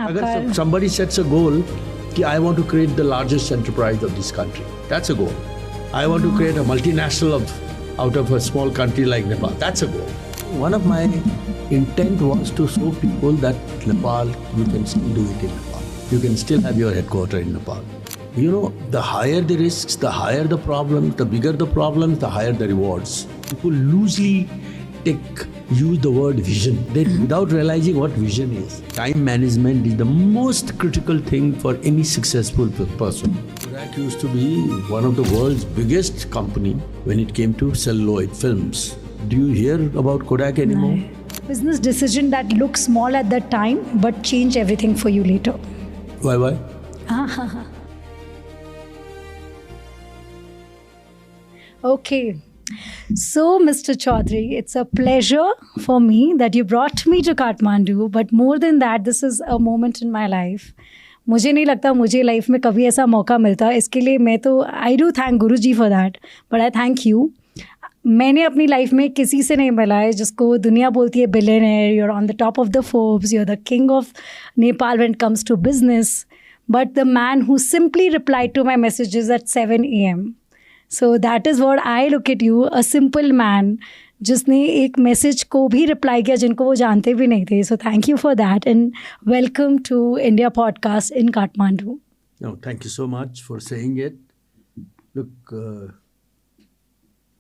अगर somebody sets a goal कि I want to create the largest enterprise of this country, that's a goal. I want to create a multinational out of a small country like Nepal, that's a goal. One of my intent was to show people that Nepal, you can still do it in Nepal. You can still have your headquarters in Nepal. You know, the higher the risks, the higher the problems, the bigger the problems, the higher the rewards. People loosely use the word vision without realizing what vision is. Time management is the most critical thing for any successful person. Kodak used to be one of the world's biggest company when it came to celluloid films. Do you hear about Kodak anymore? No. Business decision that looks small at that time but change everything for you later. Why? Okay. So, Mr. Chaudhary, it's a pleasure for me that you brought me to Kathmandu. But more than that, this is a moment in my life. मुझे नहीं लगता मुझे life में कभी ऐसा मौका मिलता. इसके लिए मैं तो आई do thank Guru ji for that, but I thank you. मैंने अपनी लाइफ में किसी से नहीं मिला है जिसको दुनिया बोलती है billionaire, you are on the top of the Forbes, you are the king of Nepal when it comes to business, but the man who simply replied to my messages at 7 AM. So that is what I look at you, a simple man जिसने एक message को भी reply किया जिनको वो जानते भी नहीं थे. So thank you for that and welcome to India Podcast in Kathmandu. No, thank you so much for saying it. Look,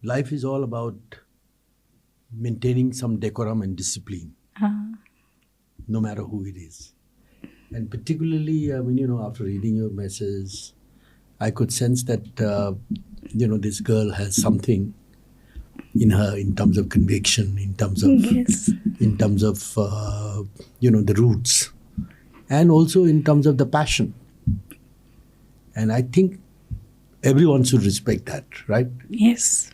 life is all about maintaining some decorum and discipline, no matter who it is. And particularly, after reading your message, I could sense that, this girl has something in her in terms of conviction, in terms of, the roots, and also in terms of the passion. And I think everyone should respect that, right? Yes.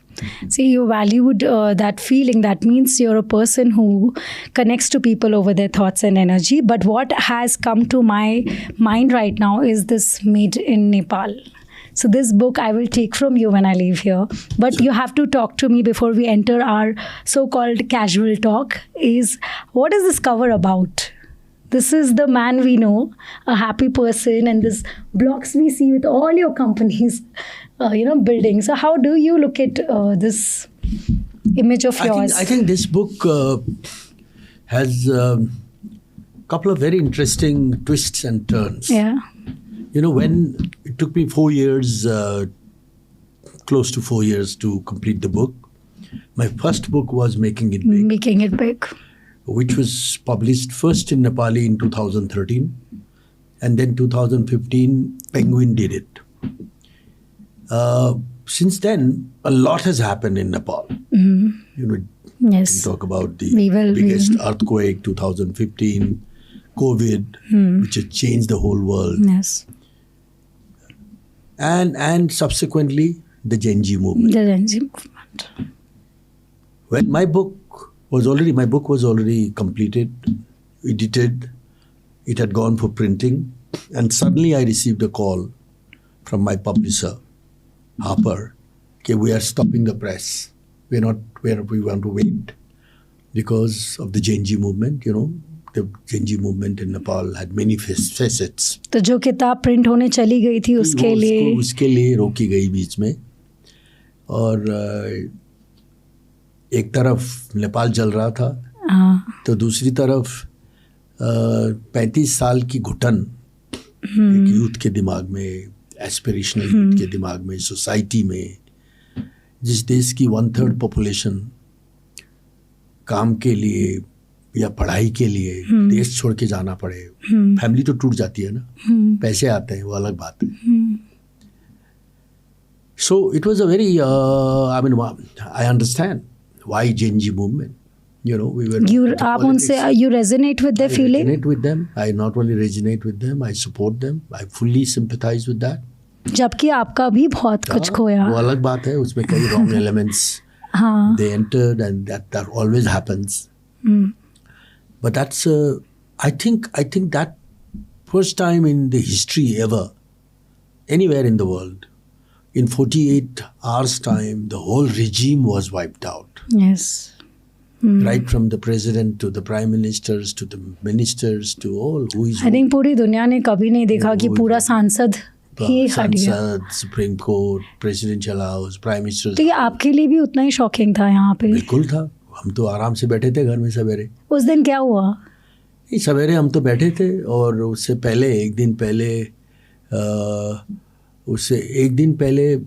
See, you valued that feeling. That means you're a person who connects to people over their thoughts and energy. But what has come to my mind right now is this Made in Nepal. So this book I will take from you when I leave here. But you have to talk to me before we enter our so-called casual talk. What is this cover about? This is the man we know, a happy person, and this blocks we see with all your companies, buildings. So how do you look at this image of yours? I think this book has a couple of very interesting twists and turns. Yeah. When it took me 4 years, close to 4 years to complete the book, my first book was Making It Big. Making It Big. Which was published first in Nepali in 2013, and then 2015 Penguin did it. Since then, a lot has happened in Nepal. Yes. We talk about the biggest earthquake, 2015, COVID, which has changed the whole world. Yes. And subsequently, the Gen Z movement. The Gen Z movement. When my book was already completed, edited, it had gone for printing, and suddenly I received a call from my publisher, Harper, okay, we are stopping the press. We are not where we want to wait because of the Gen Z movement. The Gen Z movement in Nepal had many facets. तो जो किताब print होने चली गई थी उसके लिए रोकी गई बीच में. और एक तरफ नेपाल जल रहा था, तो दूसरी तरफ 35 साल की घुटन एक यूथ के दिमाग में, एस्पिरेशनल यूथ के दिमाग में, सोसाइटी में, जिस देश की 1/3 पॉपुलेशन काम के लिए या पढ़ाई के लिए देश छोड़ के जाना पड़े. फैमिली तो टूट जाती है ना, पैसे आते हैं वो अलग बात है. So it was a very, I understand why Gen Z movement. We were. आप उनसे you resonate with their feeling? I resonate with them. I not only resonate with them, I support them. I fully sympathize with that. जबकि आपका भी बहुत कुछ खोया. वो अलग बात है, उसमें कई wrong elements they entered, and that always happens. But that's I think that first time in the history ever, anywhere in the world, in 48 hours time, the whole regime was wiped out. Yes. Right from the president to the prime ministers to the ministers to all who is I think पूरी दुनिया ने कभी नहीं देखा कि पूरा सांसद ही हट गया। सांसद, supreme court, presidential house, prime minister. तो ये आपके लिए भी उतना ही शॉकिंग था यहाँ पे? बिल्कुल था। हम तो आराम से बैठे थे घर में सवेरे। उस दिन क्या हुआ? नहीं, सवेरे हम तो बैठे थे और उससे पहले एक दिन पहले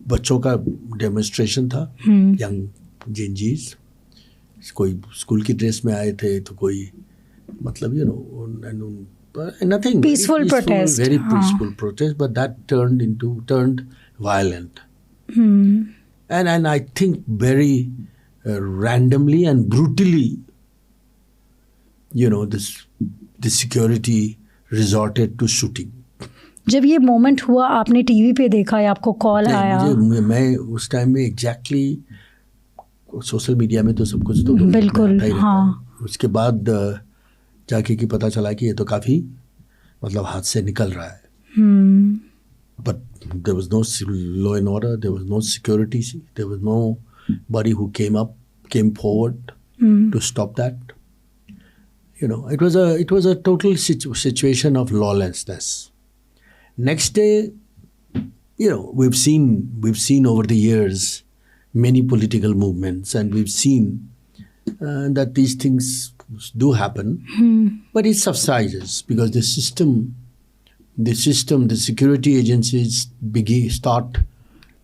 बच्चों का डेमोन्स्ट्रेशन था, यंग जेनजीज। कोई स्कूल की ड्रेस में आए थे तो कोई मतलब nothing, peaceful protest, very peaceful protest, but that turned violent, and I think very randomly and brutally, the security resorted to shooting. जब ये मोमेंट हुआ आपने टीवी पे देखा या आपको कॉल आया? मैं उस टाइम में एग्जैक्टली सोशल मीडिया में तो सब कुछ तो बिल्कुल, हाँ। उसके बाद जाके कि पता चला कि ये तो काफ़ी मतलब हाथ से निकल रहा है। But there was no law and order, there was no security, there was nobody who came forward to stop that. It was a total situation of lawlessness. Next day, we've seen over the years many political movements, and we've seen that these things do happen, but it subsides because the security agencies start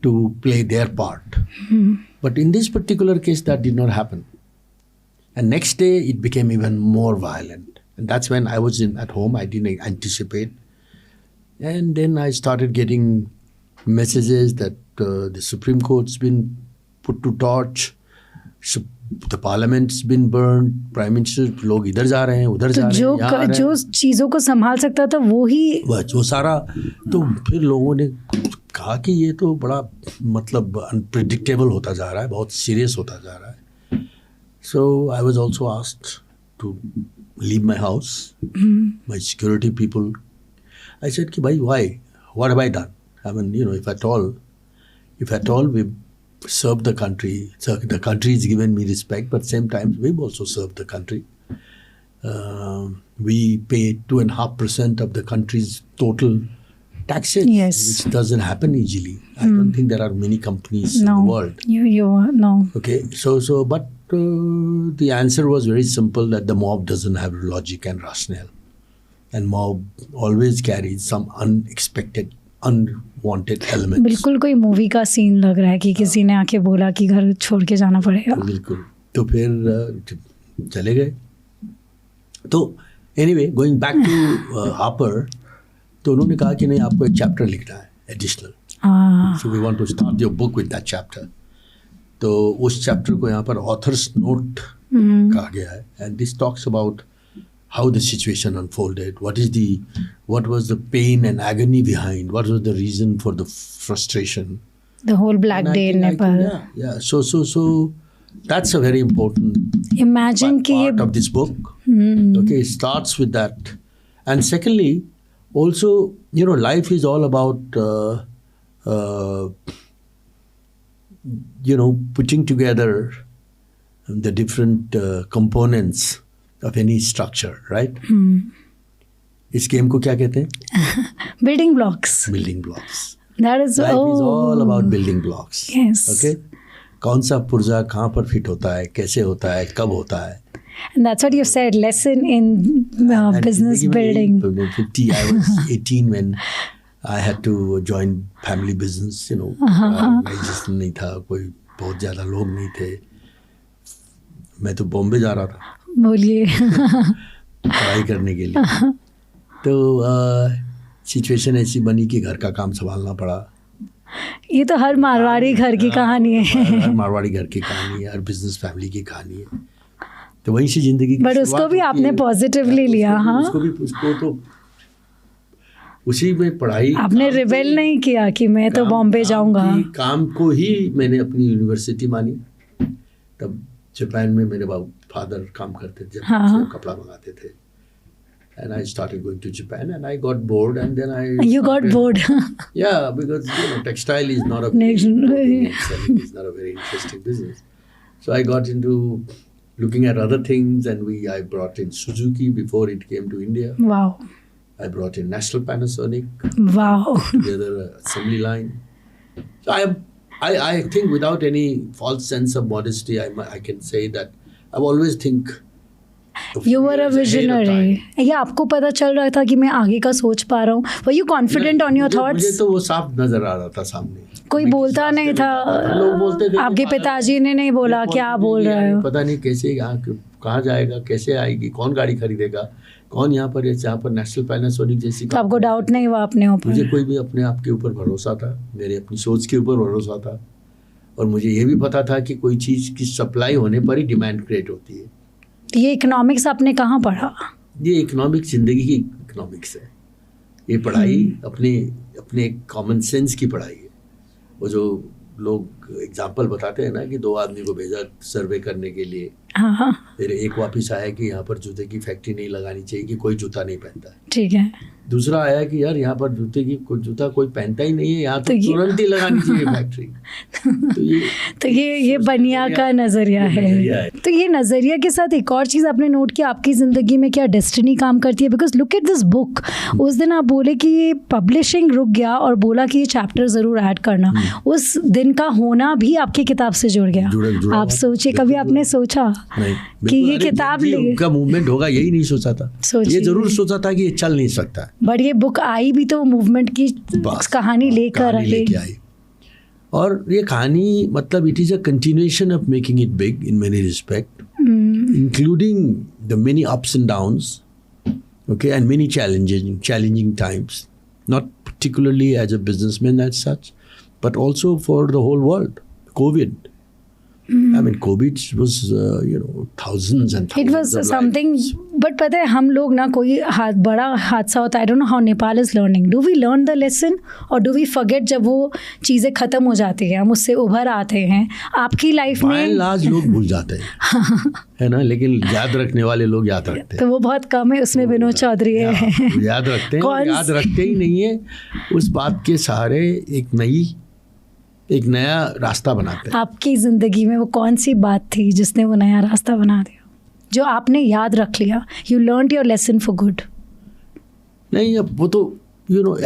to play their part. But in this particular case, that did not happen. And next day, it became even more violent. And that's when I was at home. I didn't anticipate. And then I started getting messages that the Supreme Court's been put to torch, the Parliament's been burned, Prime Minister, लोग इधर जा रहे हैं, उधर जा रहे हैं, यहाँ आ रहे हैं। जो चीज़ों को संभाल सकता था वो ही वो सारा। तो फिर लोगों ने कहा कि ये तो बड़ा मतलब अनप्रेडिक्टेबल होता जा रहा है, बहुत सीरियस होता जा रहा है। So I was also asked to leave my house. My security people, I said कि भाई why? What have I done? I mean, if at all we've served the country. So the country has given me respect, but same time we've also served the country. We pay 2.5% of the country's total taxes, yes, which doesn't happen easily. I don't think there are many companies in the world. No. Okay, but the answer was very simple, that the mob doesn't have logic and rationale, and mob always carries some unexpected, unwanted elements. बिल्कुल कोई movie का scene लग रहा है कि किसी ने आके बोला कि घर छोड़ के जाना पड़ेगा। बिल्कुल। तो फिर चले गए। तो anyway, going back to Hopper, तो उन्होंने कहा कि नहीं, आपको एक चैप्टर लिखना है additional, so we want to start your book with that chapter. तो उस चैप्टर को यहाँ पर ऑथर्स नोट कहा गया है, and this talks about how the situation unfolded, what was the pain and agony behind, what was the reason for the frustration, the whole Black Day in Nepal. Yeah. So that's a very important part of this book. Okay, it starts with that, and secondly, also life is all about putting together the different components of any structure, right? इस game को क्या कहते हैं? Building blocks. Building blocks. That is Life is all about building blocks. Yes. Okay. कौन सा पुर्जा कहाँ पर फिट होता है, कैसे होता है, कब होता है? And that's what you said, lesson in business building. I was 18 when I had to join family business. मैं नहीं था, कोई बहुत ज़्यादा लोग नहीं थे, मैं तो बॉम्बे जा रहा था, बोलिए, पढ़ाई करने के लिए। तो सिचुएशन ऐसी बनी कि घर का काम संभालना पड़ा। ये तो हर मारवाड़ी घर की कहानी है। हर मारवाड़ी घर की कहानी है, हर बिजनेस फैमिली की कहानी है। तो वहीं से जिंदगी की, बट उसको भी आपने पॉजिटिवली लिया। हाँ, उसको तो उसी में पढ़ाई, आपने रिबेल नहीं किया कि मैं तो बॉम्बे जाऊंगा। काम को ही मैंने अपनी यूनिवर्सिटी मानी। तब जापान में मेरे फादर काम करते थे, कपड़ा मंगाते थे, and I started going to Japan, and I got bored, and then You got bored? Yeah, because textile is not a very interesting business. So I got into looking at other things, and I brought in Suzuki before it came to India. Wow. I brought in National Panasonic, Wow. together assembly line. So I think without any false sense of modesty, I can say that I've always think. You were a visionary. या आपको पता चल रहा था कि मैं आगे का सोच पा रहा हूँ. Were you confident on your thoughts? मुझे तो वो साफ नजर आ रहा था सामने. कोई बोलता नहीं था. लोग बोलते थे. आपके पिताजी ने नहीं बोला क्या बोल रहे हो. पता नहीं कैसे यहाँ कहाँ जाएगा, कैसे आएगी, कौन गाड़ी खरीदेगा, कौन यहाँ पर नेशनल पैनासोनिक जैसी. तो आपको डाउट नहीं हुआ अपने ऊपर? मुझे कोई भी अपने आप के ऊपर भरोसा था, मेरे अपनी सोच के ऊपर भरोसा था, और मुझे ये भी पता था कि कोई चीज़ की सप्लाई होने पर ही डिमांड क्रिएट होती है. ये इकोनॉमिक्स आपने कहाँ पढ़ा? ये इकोनॉमिक्स जिंदगी की इकोनॉमिक्स है. ये पढ़ाई अपने कॉमन सेंस की पढ़ाई है. वो जो लोग एग्जाम्पल बताते हैं ना कि 2 आदमी को भेजा सर्वे करने के लिए, हाँ. फिर एक वापस आया कि यहाँ पर जूते की फैक्ट्री नहीं लगानी चाहिए कि कोई जूता नहीं पहनता है. ठीक है. दूसरा आया कि यार यहाँ पर जूता कोई पहनता ही नहीं है, यहाँ तो तुरंत ही लगानी चाहिए फैक्ट्री. तो ये बनिया का नज़रिया है. तो ये नज़रिया के साथ एक और चीज़ आपने नोट किया, आपकी ज़िंदगी में क्या डेस्टिनी काम करती है? Because look at this book. उस दिन आप बोले कि पब्लिशिंग रुक गया और बोला कि ये चैप्टर ज़रूर ऐड करना. उस दिन का होना भी आपकी किताब से जुड़ गया. आप सोचिए, कभी आपने सोचा कि ये किताब का मूवमेंट होगा? यही नहीं सोचा था. ये जरूर सोचा था कि ये चल नहीं सकता. बट ये बुक आई भी तो मूवमेंट की कहानी लेकर आई. और ये कहानी मतलब it is a continuation of making it big in many respect, including the many ups and downs, okay, and many challenging times, not particularly as a businessman as such, but also for the whole world. COVID. I mean, COVID was, thousands and thousands. It was of something, lives. but पता है हम लोग ना कोई बड़ा हादसा होता है. I don't know how Nepal is learning. Do we learn the lesson or do we forget जब वो चीज़ें ख़त्म हो जाती हैं, हम उससे उभर आते हैं? आपकी लाइफ में लाज लोग भूल जाते हैं है ना, लेकिन याद रखने वाले लोग याद रखते हैं. तो वो बहुत कम है, उसमें विनोद चौधरी है. याद रखते हैं, याद रखते ही नहीं है. उस बात के सहारे एक नया रास्ता बनाते हैं. आपकी ज़िंदगी में वो कौन सी बात थी जिसने वो नया रास्ता बना दिया, जो आपने याद रख लिया? You learned your lesson for good. नहीं, अब वो तो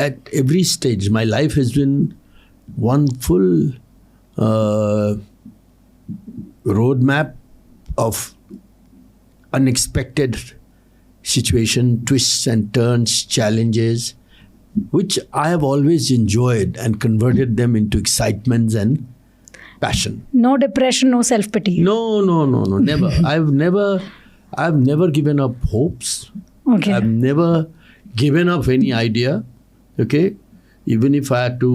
at every stage my life has been one full road map of unexpected situation, twists and turns, challenges, which I have always enjoyed and converted them into excitements and passion. No depression, no self-pity. No, never. I've never given up hopes. Okay. I've never given up any idea. Okay, even if I had to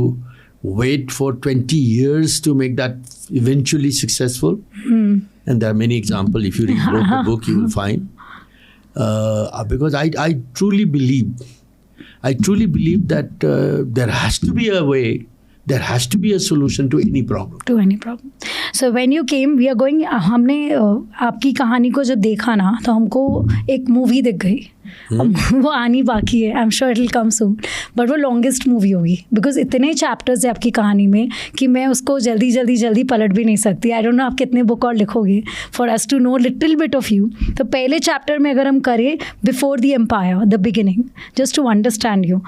wait for 20 years to make that eventually successful. And there are many examples. If you read the book, you will find. Because I truly believe that there has to be a way, there has to be a solution to any problem. So when you came, we are going, हमने आपकी कहानी को जब देखा ना तो हमको एक मूवी दिख गई. वो आनी बाकी है. I am sure it will come soon, but वो लॉन्गेस्ट मूवी होगी बिकॉज इतने चैप्टर्स है आपकी कहानी में कि मैं उसको जल्दी पलट भी नहीं सकती. आई डोंट नो आप कितने बुक और लिखोगे for us to know little bit of you. तो पहले चैप्टर में अगर हम करें before the empire, the beginning, just to understand you.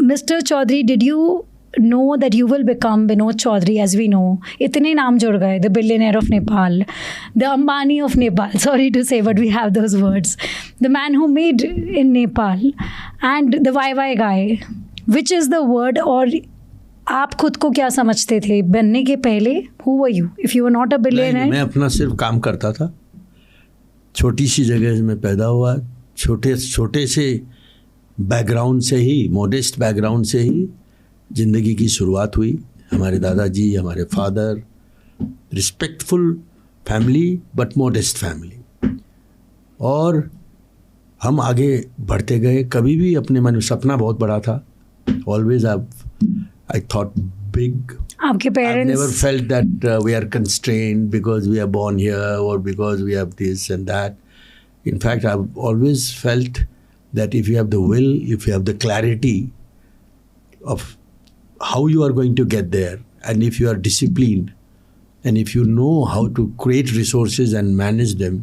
Mister Chaudhary, did you know that you will become Vinod Chaudhary as we know? इतने नाम जुड़ गए. The billionaire of Nepal, the Ambani of Nepal, sorry to say, but we have those words. The man who made in Nepal and the YY guy. Which is the word? और आप खुद को क्या समझते थे बनने के पहले? Who were you? If you were not a billionaire. मैं अपना सिर्फ काम करता था. छोटी सी जगह में पैदा हुआ, छोटे से बैकग्राउंड से ही, मॉडेस्ट बैकग्राउंड से ही ज़िंदगी की शुरुआत हुई. हमारे दादाजी, हमारे father, respectful family but modest family, और हम आगे बढ़ते गए. कभी भी अपने मन में सपना बहुत बड़ा था. Always I thought big. आपके parents never felt that we are constrained because we are born here और because we have this and that. In fact I always felt that if you have the will, if you have the clarity of how you are going to get there, and if you are disciplined, and if you know how to create resources and manage them,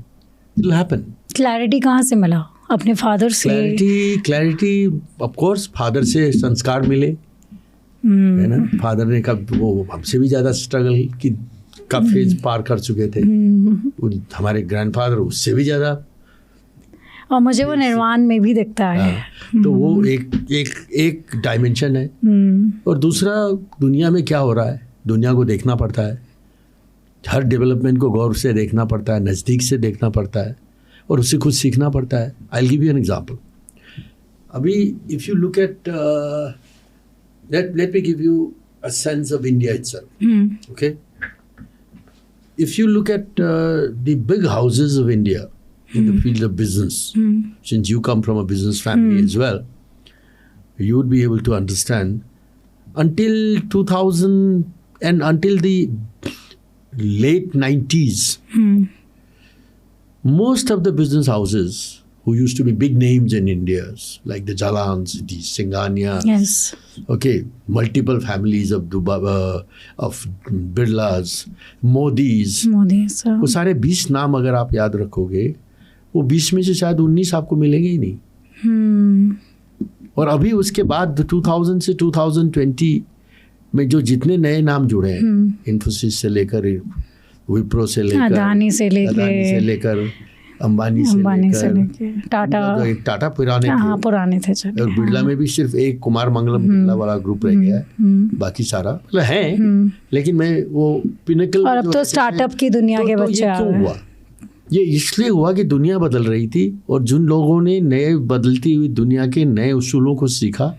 It will happen. Clarity कहाँ से मिला? अपने father से? Clarity of course father से संस्कार मिले, है ना. फादर ने कब वो हमसे भी ज़्यादा स्ट्रगल का फेज पार कर चुके थे. हमारे ग्रैंडफादर उससे भी ज़्यादा. और मुझे वो निर्वाण में भी दिखता है. तो वो एक डायमेंशन है. और दूसरा, दुनिया में क्या हो रहा है दुनिया को देखना पड़ता है. हर डेवलपमेंट को गौर से देखना पड़ता है, नज़दीक से देखना पड़ता है, और उससे कुछ सीखना पड़ता है. I will give you an example. अभी if you look at let me give you a sense of India itself. Okay, if you look at the big houses of India in the field of business, since you come from a business family as well, you would be able to understand until 2000 and until the late 90s, most of the business houses who used to be big names in India, like the Jalans, the Singhania, Yes. okay, multiple families of of Birlas, Modis, Modi sir. वो सारे 20 नाम अगर आप याद रखोगे, वो 20 में से शायद 19 आपको मिलेंगे ही नहीं. और अभी उसके बाद 2000 से 2020 में जो जितने नए नाम जुड़े हैं, इन्फोसिस से लेकर विप्रो से लेकर अदानी से लेकर अंबानी से लेकर टाटा पुराने हाँ थे. पुराने थे. चलो. और बिरला में भी सिर्फ एक कुमार मंगलम बिरला वाला ग्रुप रह गया है. बाकी सारा मतलब है, लेकिन मैं वो पिनकल. और अब तो स्टार्टअप की दुनिया के बच्चे आ क्यों रहे हुआ? ये इसलिए हुआ कि दुनिया बदल रही थी, और जिन लोगों ने नए बदलती हुई दुनिया के नए उसूलों को सीखा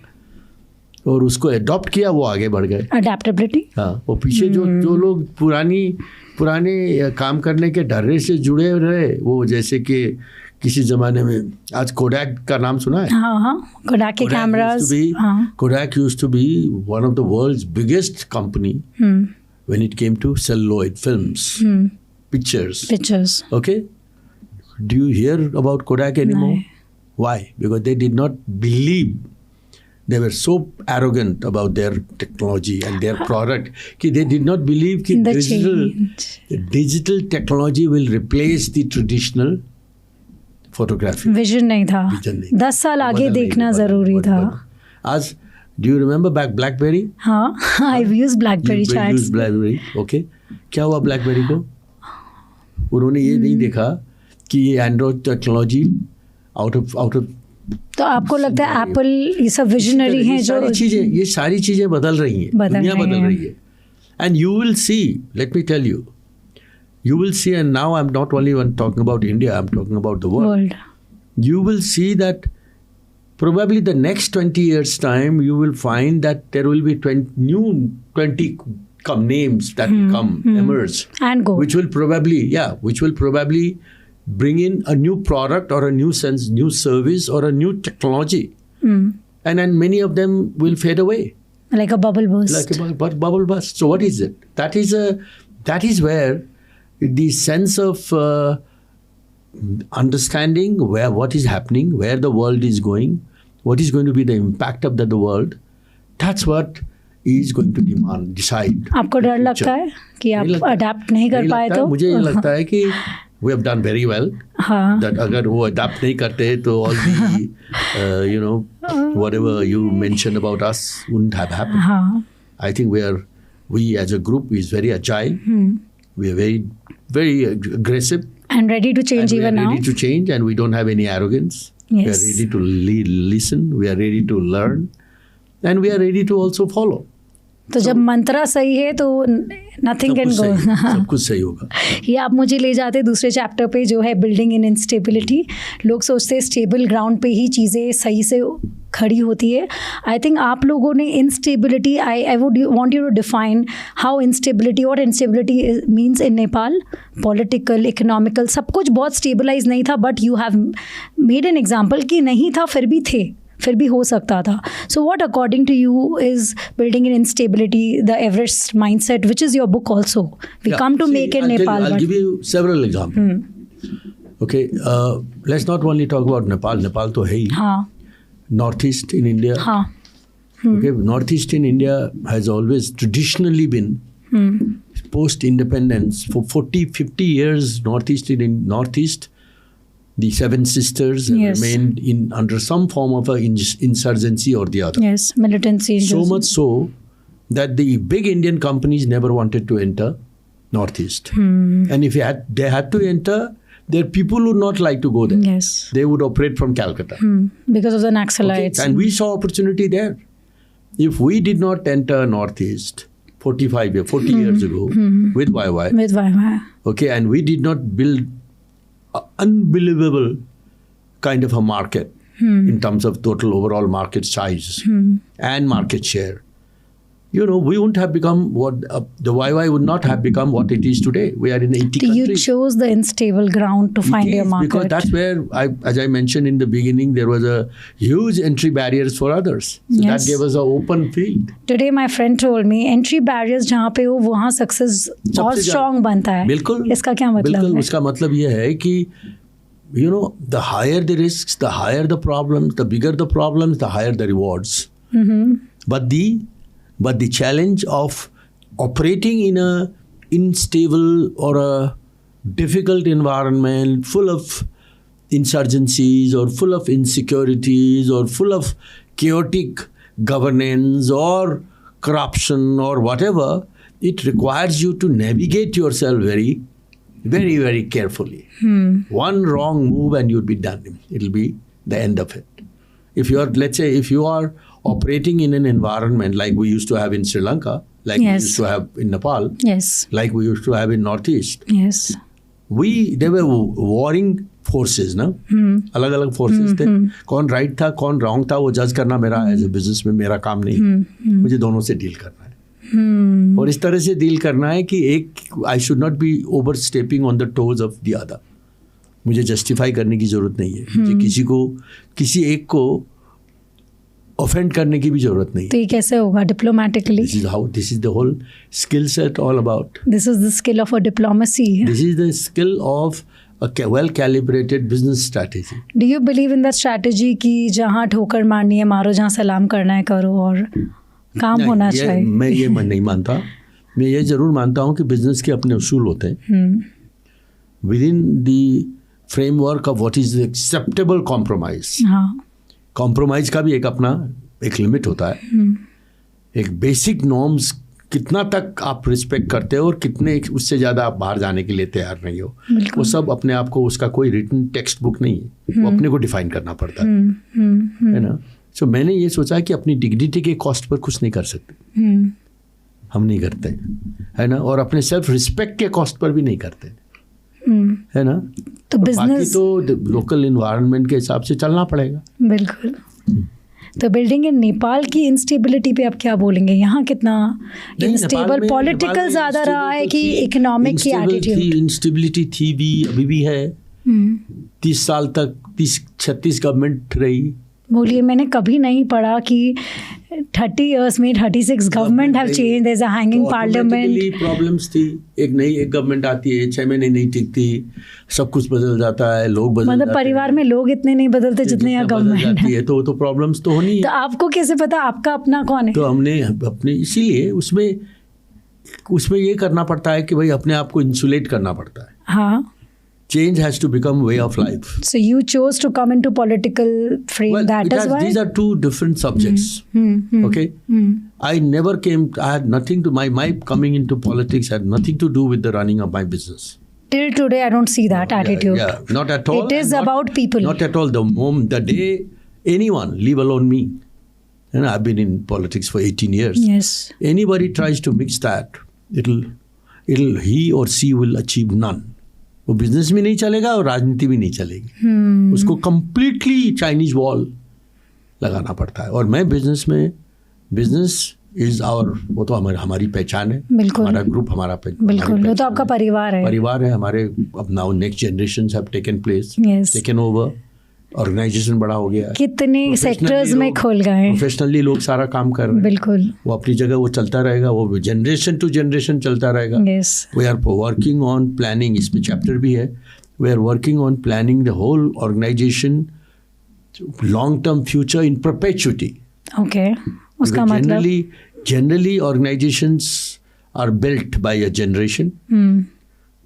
और उसको अडॉप्ट किया, वो आगे बढ़ गए. अडेप्टेबिलिटी. हाँ, वो पीछे जो लोग पुराने काम करने के ढर्रे से जुड़े रहे, वो जैसे कि किसी ज़माने में, आज कोडैक का नाम सुना है? हाँ, कोडैक के cameras. Kodak used to be one of the world's biggest company when it came to celluloid films, pictures. Okay, do you hear about Kodak anymore? No. Why? Because they did not believe. They were so arrogant about their technology and their product कि they did not believe कि digital technology will replace the traditional photography. Vision नहीं था. 10 साल आगे देखना ज़रूरी था. आज do you remember BlackBerry? हाँ, I've used BlackBerry chats. You used BlackBerry, okay. क्या हुआ BlackBerry को? उन्होंने ये नहीं देखा कि ये एंड्रॉइड टेक्नोलॉजी आउट ऑफ. तो आपको लगता है एप्पल ये सब विजनरी हैं जो ये सारी चीज़ें बदल रही हैं, दुनिया बदल रही है. And you will see, let me tell you, you will see, and now I'm not only talking about India, I'm talking about the world. You will see that probably the next 20 years time, you will find that there will be 20 names that emerge and go, which will probably bring in a new product or a new service or a new technology, and then many of them will fade away like a bubble burst. Like a bubble burst. So what is it? That is where the sense of understanding what is happening, where the world is going, what is going to be the impact of the world, that's what is going to decide. आपको डर लगता है कि आप adapt नहीं कर पाए तो? मुझे ये लगता है कि we have done very well. हाँ. That अगर वो अडैप्ट नहीं करते तो all the whatever you mentioned about us wouldn't have happened. हाँ. I think we as a group is very agile. We are very, very aggressive. And ready to change even now. We are ready to change, and we don't have any arrogance. Yes. We are ready to listen. We are ready to learn. And we are ready to also follow. तो जब मंत्रा सही है तो nothing can go. सब कुछ सही होगा. ये आप मुझे ले जाते दूसरे चैप्टर पे जो है बिल्डिंग इन इंस्टेबिलिटी. लोग सोचते हैं स्टेबल ग्राउंड पे ही चीज़ें सही से खड़ी होती है. आई थिंक आप लोगों ने instability, I would want you to define how instability और instability means in Nepal. Political, economical, सब कुछ बहुत स्टेबलाइज नहीं था, but you have made an example कि नहीं था फिर भी हो सकता था. So what according to you is building in instability, the Everest mindset, which is your book also. We come to make in Nepal. I'll give you several examples. Okay, let's not only talk about Nepal. Nepal तो है ही. हाँ. Northeast in India. हाँ. Okay, Northeast in India has always traditionally been post-independence for 40-50 years. Northeast the Seven Sisters Yes. remained under some form of a insurgency or the other. Yes, militancy. So much so that the big Indian companies never wanted to enter Northeast. And if they had to enter, their people would not like to go there. Yes. They would operate from Calcutta. Because of the Okay? Naxalites. And we saw opportunity there. If we did not enter Northeast 40 years ago with YY, With YY. okay, and we did not build an unbelievable kind of a market in terms of total overall market size and market share, we wouldn't have become what the YY would not have become what it is today. We are in 80 You countries. chose the unstable ground to find It your is, market. because that's where, as I mentioned in the beginning, there was a huge entry barriers for others. So Yes. that gave us an open field. Today my friend told me entry barriers जहाँ पे हो वहाँ success और सबसे strong बनता है. बिल्कुल. इसका क्या मतलब बिल्कुल. है? उसका मतलब ये है कि the higher the risks, the higher the problems, the bigger the problems, the higher the rewards. But the challenge of operating in a unstable or a difficult environment full of insurgencies or full of insecurities or full of chaotic governance or corruption or whatever, it requires you to navigate yourself very, very, very carefully. One wrong move and you'll be done. It'll be the end of it. Let's say, if you are operating in an environment like we used to have in Sri Lanka, like we Yes. used to have in Nepal, Yes. like we used to have in Northeast, Yes. they were warring forces, ना अलग अलग forces थे. कौन right था कौन wrong था वो जज करना मेरा एज ए बिजनेस में मेरा काम नहीं है. मुझे दोनों से डील करना है. और इस तरह से डील करना है कि I should not be over stepping on the toes of the other. मुझे जस्टिफाई करने की जरूरत नहीं है. मुझे किसी एक को ऑफेंड करने की भी जरूरत नहीं. तो ये कैसे होगा diplomatically? This is the whole skill set all about. This is the skill of a diplomacy. This is the skill of a well calibrated business strategy. Do you believe in that strategy कि जहाँ ठोकर मारनी है मारो, जहाँ सलाम करना है करो और काम होना चाहिए? मैं ये नहीं मानता. मैं ये जरूर मानता हूँ कि बिजनेस के अपने उसूल होते हैं. Within the framework of what is the acceptable compromise. हाँ. कॉम्प्रोमाइज का भी एक लिमिट होता है. एक बेसिक नॉर्म्स कितना तक आप रिस्पेक्ट करते हो और कितने उससे ज़्यादा आप बाहर जाने के लिए तैयार नहीं हो. वो सब अपने आप को, उसका कोई रिटन टेक्स्ट बुक नहीं है. वो अपने को डिफाइन करना पड़ता है ना. सो मैंने ये सोचा कि अपनी डिग्निटी के कॉस्ट पर कुछ नहीं कर सकते. हम नहीं करते है ना. और अपने सेल्फ रिस्पेक्ट के कॉस्ट पर भी नहीं करते है ना. तो बाकी बिजनेस तो लोकल इन्वायरमेंट के हिसाब से चलना पड़ेगा. बिल्कुल. तो बिल्डिंग इन नेपाल की इंस्टेबिलिटी पे आप क्या बोलेंगे? यहाँ कितना इनस्टेबल पॉलिटिकल ज़्यादा रहा है कि इकोनॉमिक की एटीट्यूड? इंस्टेबिलिटी थी भी, अभी भी है. 30 साल तक 36 गवर्नमेंट रही. बोलिए, मैंने कभी नहीं पढ़ा कि 30 years में 36 government have change. There is a hanging parliament. Problems थी. एक गवर्नमेंट आती है, 6 महीने नहीं टिकती, सब कुछ बदल जाता है, लोग बदल मतलब जाते परिवार हैं, में लोग इतने नहीं बदलते जितने यहाँ गवर्नमेंट है. है. तो प्रॉब्लम्स तो होनी तो है. आपको कैसे पता आपका अपना कौन है? तो हमने अपने, इसीलिए उसमें ये करना पड़ता है कि भाई अपने आप को इंसुलेट करना पड़ता है. हाँ. Change has to become way of life. So you chose to come into political frame. That is why. These are two different subjects. Okay? I never came, I had nothing to, my coming into politics had nothing to do with the running of my business. Till today, I don't see that attitude. Yeah, not at all. It is about people. Not at all. The day anyone, leave alone me, and I've been in politics for 18 years. Yes. Anybody tries to mix that, he or she will achieve none. वो business भी नहीं चलेगा और राजनीति भी नहीं चलेगी. उसको कंप्लीटली चाइनीज वॉल लगाना पड़ता है. और मैं बिजनेस इज आवर, वो तो हमारी पहचान है. हमारा ग्रुप हमारा बिल्कुल, वो तो आपका परिवार है. हमारे अब now next generations have taken place, Yes. Taken over. Organisation बड़ा हो गया है. कितने सेक्टर्स में खुल गए. प्रोफेशनली लोग सारा काम कर रहे हैं. बिल्कुल. वो अपनी जगह वो चलता रहेगा. वो जनरेशन टू जनरेशन चलता रहेगा. Yes. We are working on planning, इसमें चैप्टर भी है. We are working on planning the whole organization long term future in perpetuity. Okay. उसका मतलब generally organizations are built by a generation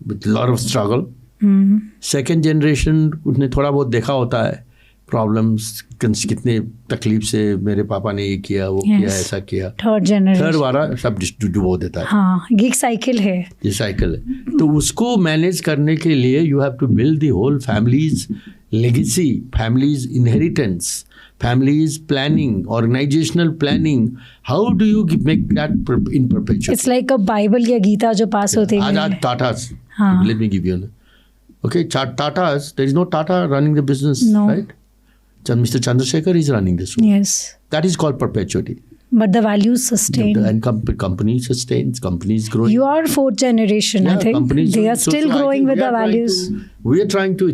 with a lot of struggle. Second generation उसने थोड़ा बहुत देखा होता है प्रॉब्लम्स, कितने तकलीफ से मेरे पापा ने ये किया वो किया ऐसा किया. थर्ड वाला सब डुबो देता है. हाँ, ये साइकिल है. ये साइकिल है. तो उसको मैनेज करने के लिए you have to build the whole family's legacy, family's inheritance, family's planning, organisational planning. How do you make that in perpetual? It's like a Bible या गीता जो पास होते हैं. आज Tatas, let me give you okay, Tata's, there is no Tata running the business, right? Mr. Chandrasekhar is running this one. Yes. That is called perpetuity. But the values sustain. And company sustains, companies growing. You are fourth generation, I think. They are still growing with the values. We are trying to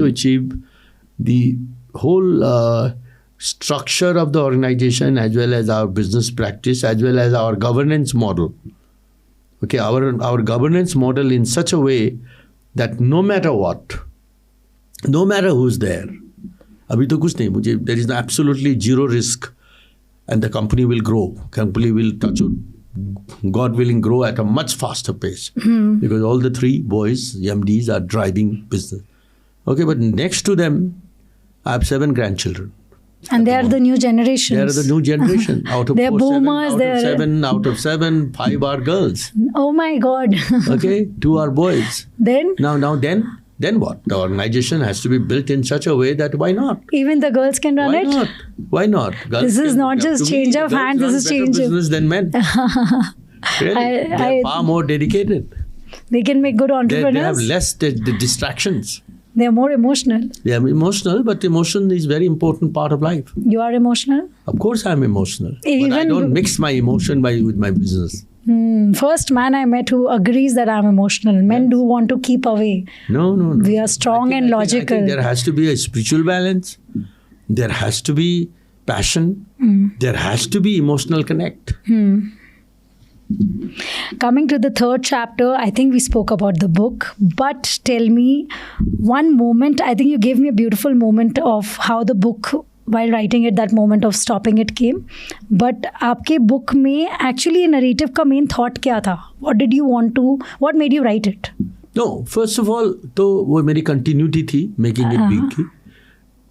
achieve the whole structure of the organization as well as our business practice as well as our governance model. Okay, our governance model in such a way that no matter what, no matter who's there, अभी तो कुछ नहीं, मुझे there is absolutely zero risk and the company will grow. Company will touch wood, God willing, grow at a much faster pace because all the three boys, MDs, are driving business. Okay, but next to them, I have 7 grandchildren. And they are the new generation. They are the new generation. Out of they're boomers. Out of 7, 5 are girls. Oh my God. Okay, 2 are boys. Then what? The organization has to be built in such a way that why not? Even the girls can run it? Why not? Girls this is not just change of hands. This is change of business than men. Really? They are far more dedicated. They can make good entrepreneurs. They have less the distractions. They are more emotional. They are emotional, but emotion is very important part of life. You are emotional? Of course I am emotional. But I don't mix my emotion with my business. First man I met who agrees that I'm emotional. Men do want to keep away. No. We are strong and logical. I think there has to be a spiritual balance. There has to be passion. There has to be emotional connect. Coming to the third chapter, I think we spoke about the book. But tell me one moment. I think you gave me a beautiful moment of how the book, while writing it, that moment of stopping it came. But आपके book में actually narrative का main thought क्या था? What made you write it? No, first of all, तो वो मेरी continuity थी, making it big की.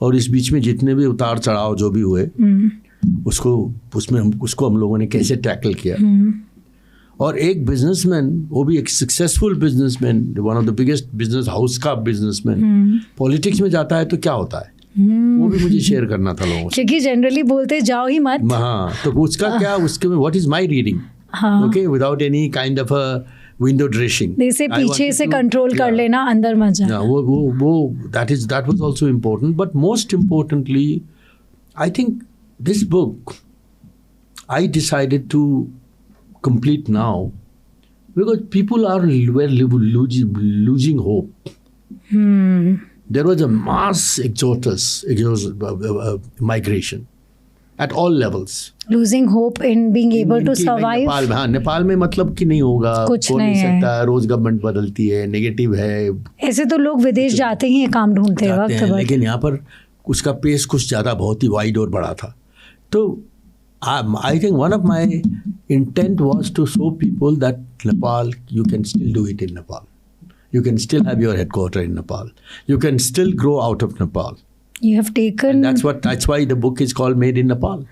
और इस बीच में जितने भी उतार चढ़ाव जो भी हुए, उसको हम लोगों ने कैसे टैकल किया. और एक बिजनेसमैन, वो भी एक successful businessman, one of the biggest business house का बिजनेसमैन, पॉलिटिक्स में जाता है तो क्या होता है, वो भी मुझे शेयर करना था लोगों से. क्योंकि जनरली बोलते जाओ ही मत. हाँ, तो उसका क्या, उसके में what is my reading, okay, without any kind of a window dressing. जैसे पीछे से कंट्रोल कर लेना, अंदर मत जाना. वो that was also important. But most importantly I think this book I decided to complete now because people were losing hope. There was a mass migration at all levels. Losing hope in being able to survive. Nepal में मतलब कि नहीं होगा, कुछ हो नहीं सकता, रोज government बदलती है, नेगेटिव है. ऐसे तो लोग विदेश जाते ही काम ढूंढते वक्त, लेकिन यहाँ पर उसका पेस कुछ ज़्यादा बहुत ही वाइड और बड़ा था. तो I think one of my intent was to show people that Nepal, you can still do it in Nepal. You can still have your headquarters in Nepal. You can still grow out of Nepal. You have taken... And that's why the book is called Made in Nepal.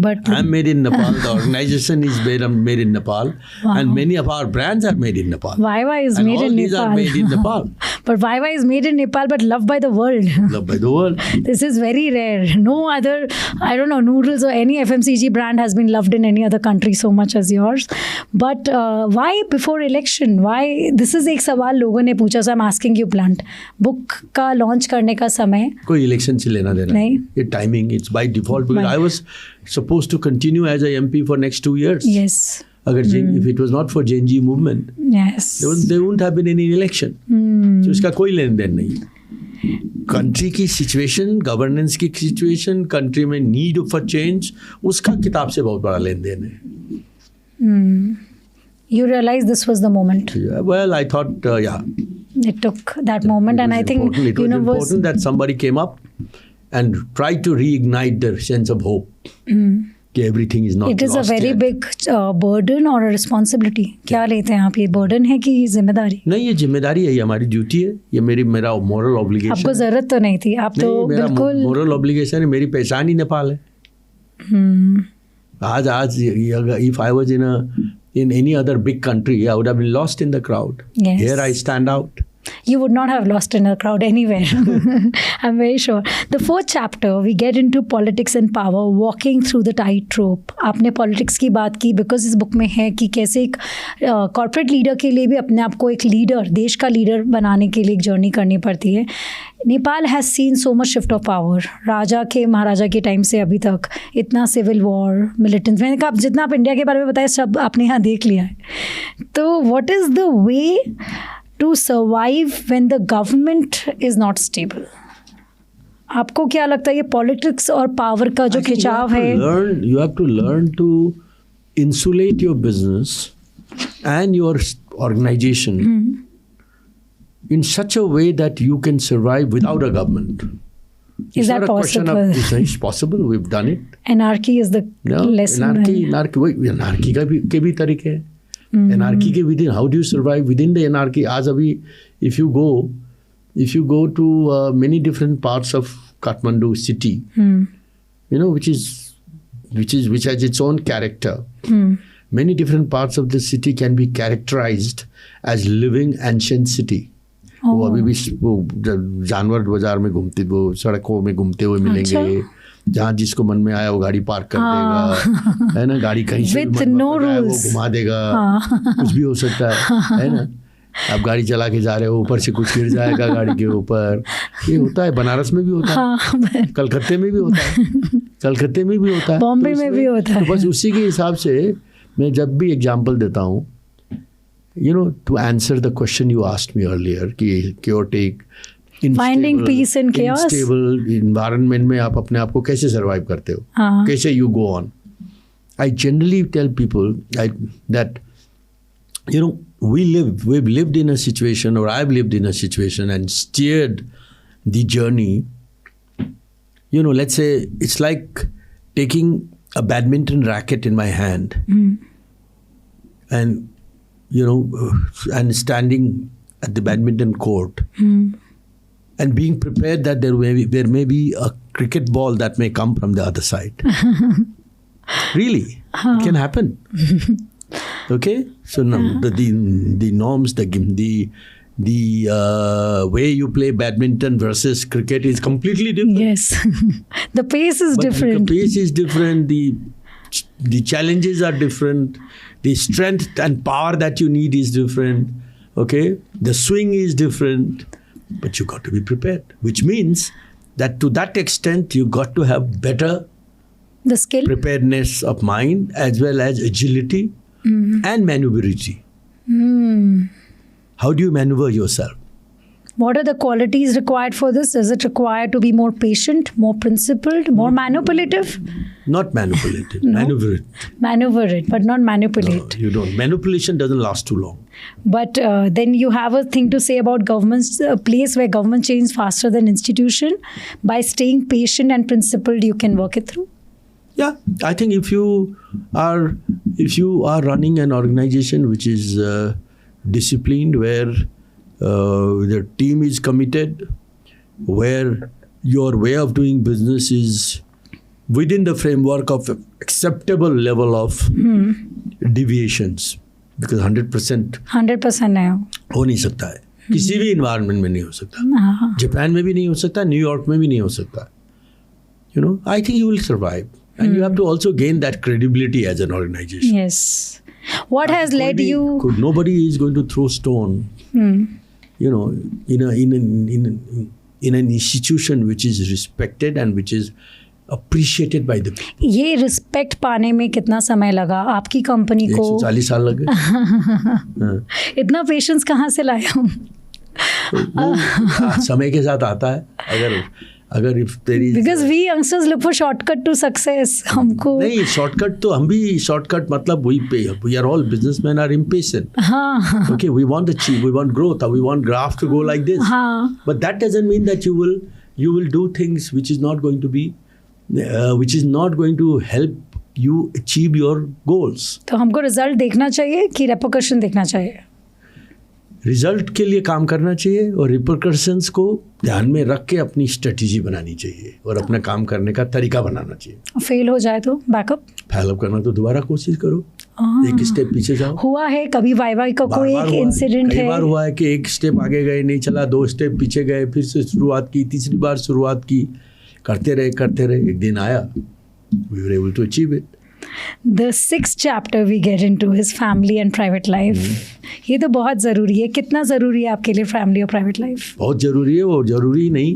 But I'm made in Nepal. The organization is made in Nepal. Wow. And many of our brands are made in Nepal. Viva is and made in Nepal. All these are made in Nepal. But Viva is made in Nepal but loved by the world. Loved by the world. This is very rare. No other, I don't know, noodles or any FMCG brand has been loved in any other country so much as yours. But why before election? Why? This is एक सवाल लोगों ने पूछा, so I'm asking you blunt. Book का launch करने का समय कोई election से लेना देना नहीं. ये timing, it's by default because I was supposed to continue as a MP for next 2 years. Yes. If it was not for Gen Z movement, yes, there wouldn't have been any election. So इसका कोई लेन then नहीं. Country की situation, governance की situation, country में need for change, उसका किताब से बहुत बड़ा लेन देन है. You realized this was the moment. Yeah, well, I thought, yeah. It took that moment, and I think it was important that somebody came up and tried to reignite the sense of hope. कि everything is not It is a lost very yet. big burden or a responsibility. क्या लेते हैं आप, ये burden है कि जिम्मेदारी? नहीं, ये जिम्मेदारी है, ये हमारी ड्यूटी है, ये मेरा moral obligation आपको है। जरूरत तो नहीं थी, आप तो नहीं, मेरा बिल्कुल moral obligation है, मेरी पहचान ही नेपाल है। आज if I was in any other big country, I would have been lost in the crowd. Yes. Here I stand out. You would not have lost in a crowd anywhere. I'm very sure. The fourth chapter, we get into politics and power, walking through the tightrope. आपने politics की बात की because इस book में है कि कैसे एक corporate leader के लिए भी अपने आप को एक leader, देश का leader बनाने के लिए एक journey करनी पड़ती है. Nepal has seen so much shift of power. राजा के महाराजा के टाइम से अभी तक इतना civil war, militants. मैंने कहा जितना आप इंडिया के बारे में बताया सब आपने यहाँ देख लिया है. तो what is the way to survive when the government is not stable? आपको क्या लगता है ये पॉलिटिक्स और पावर का जो खिंचाव है? You have to learn to insulate your business and your organization in such a way that you can survive without a government. Is that possible? It's possible. We've done it. Anarchy is the lesson. Anarchy के भी तरीके हैं. Anarchy के within, how do you survive within the anarchy? आज अभी if you go to many different parts of Kathmandu city, you know, which has its own character. Many different parts of the city can be characterized as living ancient city. वो अभी भी वो जानवर बाजार में घूमते, वो सड़कों में घूमते हुए मिलेंगे. जहाँ जिसको मन में आया वो गाड़ी पार्क कर देगा, है ना. गाड़ी कहीं से With no rules. वो घुमा देगा, कुछ भी हो सकता है ना. आप गाड़ी चला के जा रहे हो, ऊपर से कुछ गिर जाएगा गाड़ी के ऊपर. ये होता है, बनारस में भी होता है, कलकत्ते में भी होता है, बॉम्बे में भी होता है. तो बस उसी के हिसाब से मैं जब भी एग्जाम्पल देता हूँ, you know, to answer the question you asked me earlier, कि chaotic, Finding peace in chaos. Unstable environment में आप अपने आप को कैसे survive करते हो, कैसे you go on. I generally tell people that, you know, we've lived in a situation, or I've lived in a situation and steered the journey. You know, let's say it's like taking a badminton racket in my hand and, you know, and standing at the badminton court and being prepared that there may be a cricket ball that may come from the other side. Really, it can happen. Okay, so now the norms, the way you play badminton versus cricket is completely different. Yes, the pace is different. The pace is different. The challenges are different. The strength and power that you need is different. Okay, the swing is different, but you got to be prepared. Which means that to that extent, you got to have better the skill, preparedness of mind, as well as agility and maneuverability. How do you maneuver yourself? What are the qualities required for this? Is it required to be more patient, more principled, more manipulative? Not manipulative, maneuver it. Maneuver it, but not manipulate. No, you don't. Manipulation doesn't last too long. But then you have a thing to say about government's a place where government changes faster than institution. By staying patient and principled, you can work it through. Yeah, I think if you are running an organization which is disciplined, where the team is committed, where your way of doing business is within the framework of acceptable level of deviations, because 100% है हो नहीं सकता है, किसी भी environment में नहीं हो सकता, जापान में भी नहीं हो सकता, न्यूयॉर्क में भी नहीं हो सकता. You know, I think you will survive. And you have to also gain that credibility as an organization. Yes. What has led you? Nobody is going to throw stone. You know, in an institution which is respected and which is appreciated by the people. ये respect पाने में कितना समय लगा आपकी company को? 140 साल लगे. इतना patience कहाँ से लाया हूँ? समय के साथ आता है. अगर if there is, because we youngsters look for shortcut to success. हमको नहीं shortcut, तो हम भी shortcut मतलब we are all businessmen are impatient. Okay, we want achieve, we want growth, we want graph to go like this. But that doesn't mean that you will do things which is not going to be which is not going to help you achieve your goals. तो हमको result देखना चाहिए कि रेपोकशन देखना चाहिए? Result के लिए काम करना चाहिए और रिपरकशंस को ध्यान में रख के अपनी स्ट्रेटजी बनानी चाहिए और अपना काम करने का तरीका बनाना चाहिए। फेल हो जाए तो बैकअप? फैल अप करना तो दोबारा कोशिश करो, एक स्टेप पीछे जाओ। हुआ है कभी वाई का कोई एक इंसिडेंट है? कई बार हुआ है कि एक स्टेप आगे गए नहीं चला, 2 स्टेप पीछे गए, फिर से शुरुआत की, तीसरी बार शुरुआत की, करते रहे, एक दिन आया, we were able to achieve it. The 6th chapter we get into is family and private life. ये तो बहुत ज़रूरी है। कितना ज़रूरी है आपके लिए फैमिली और प्राइवेट लाइफ? बहुत ज़रूरी है, और ज़रूरी नहीं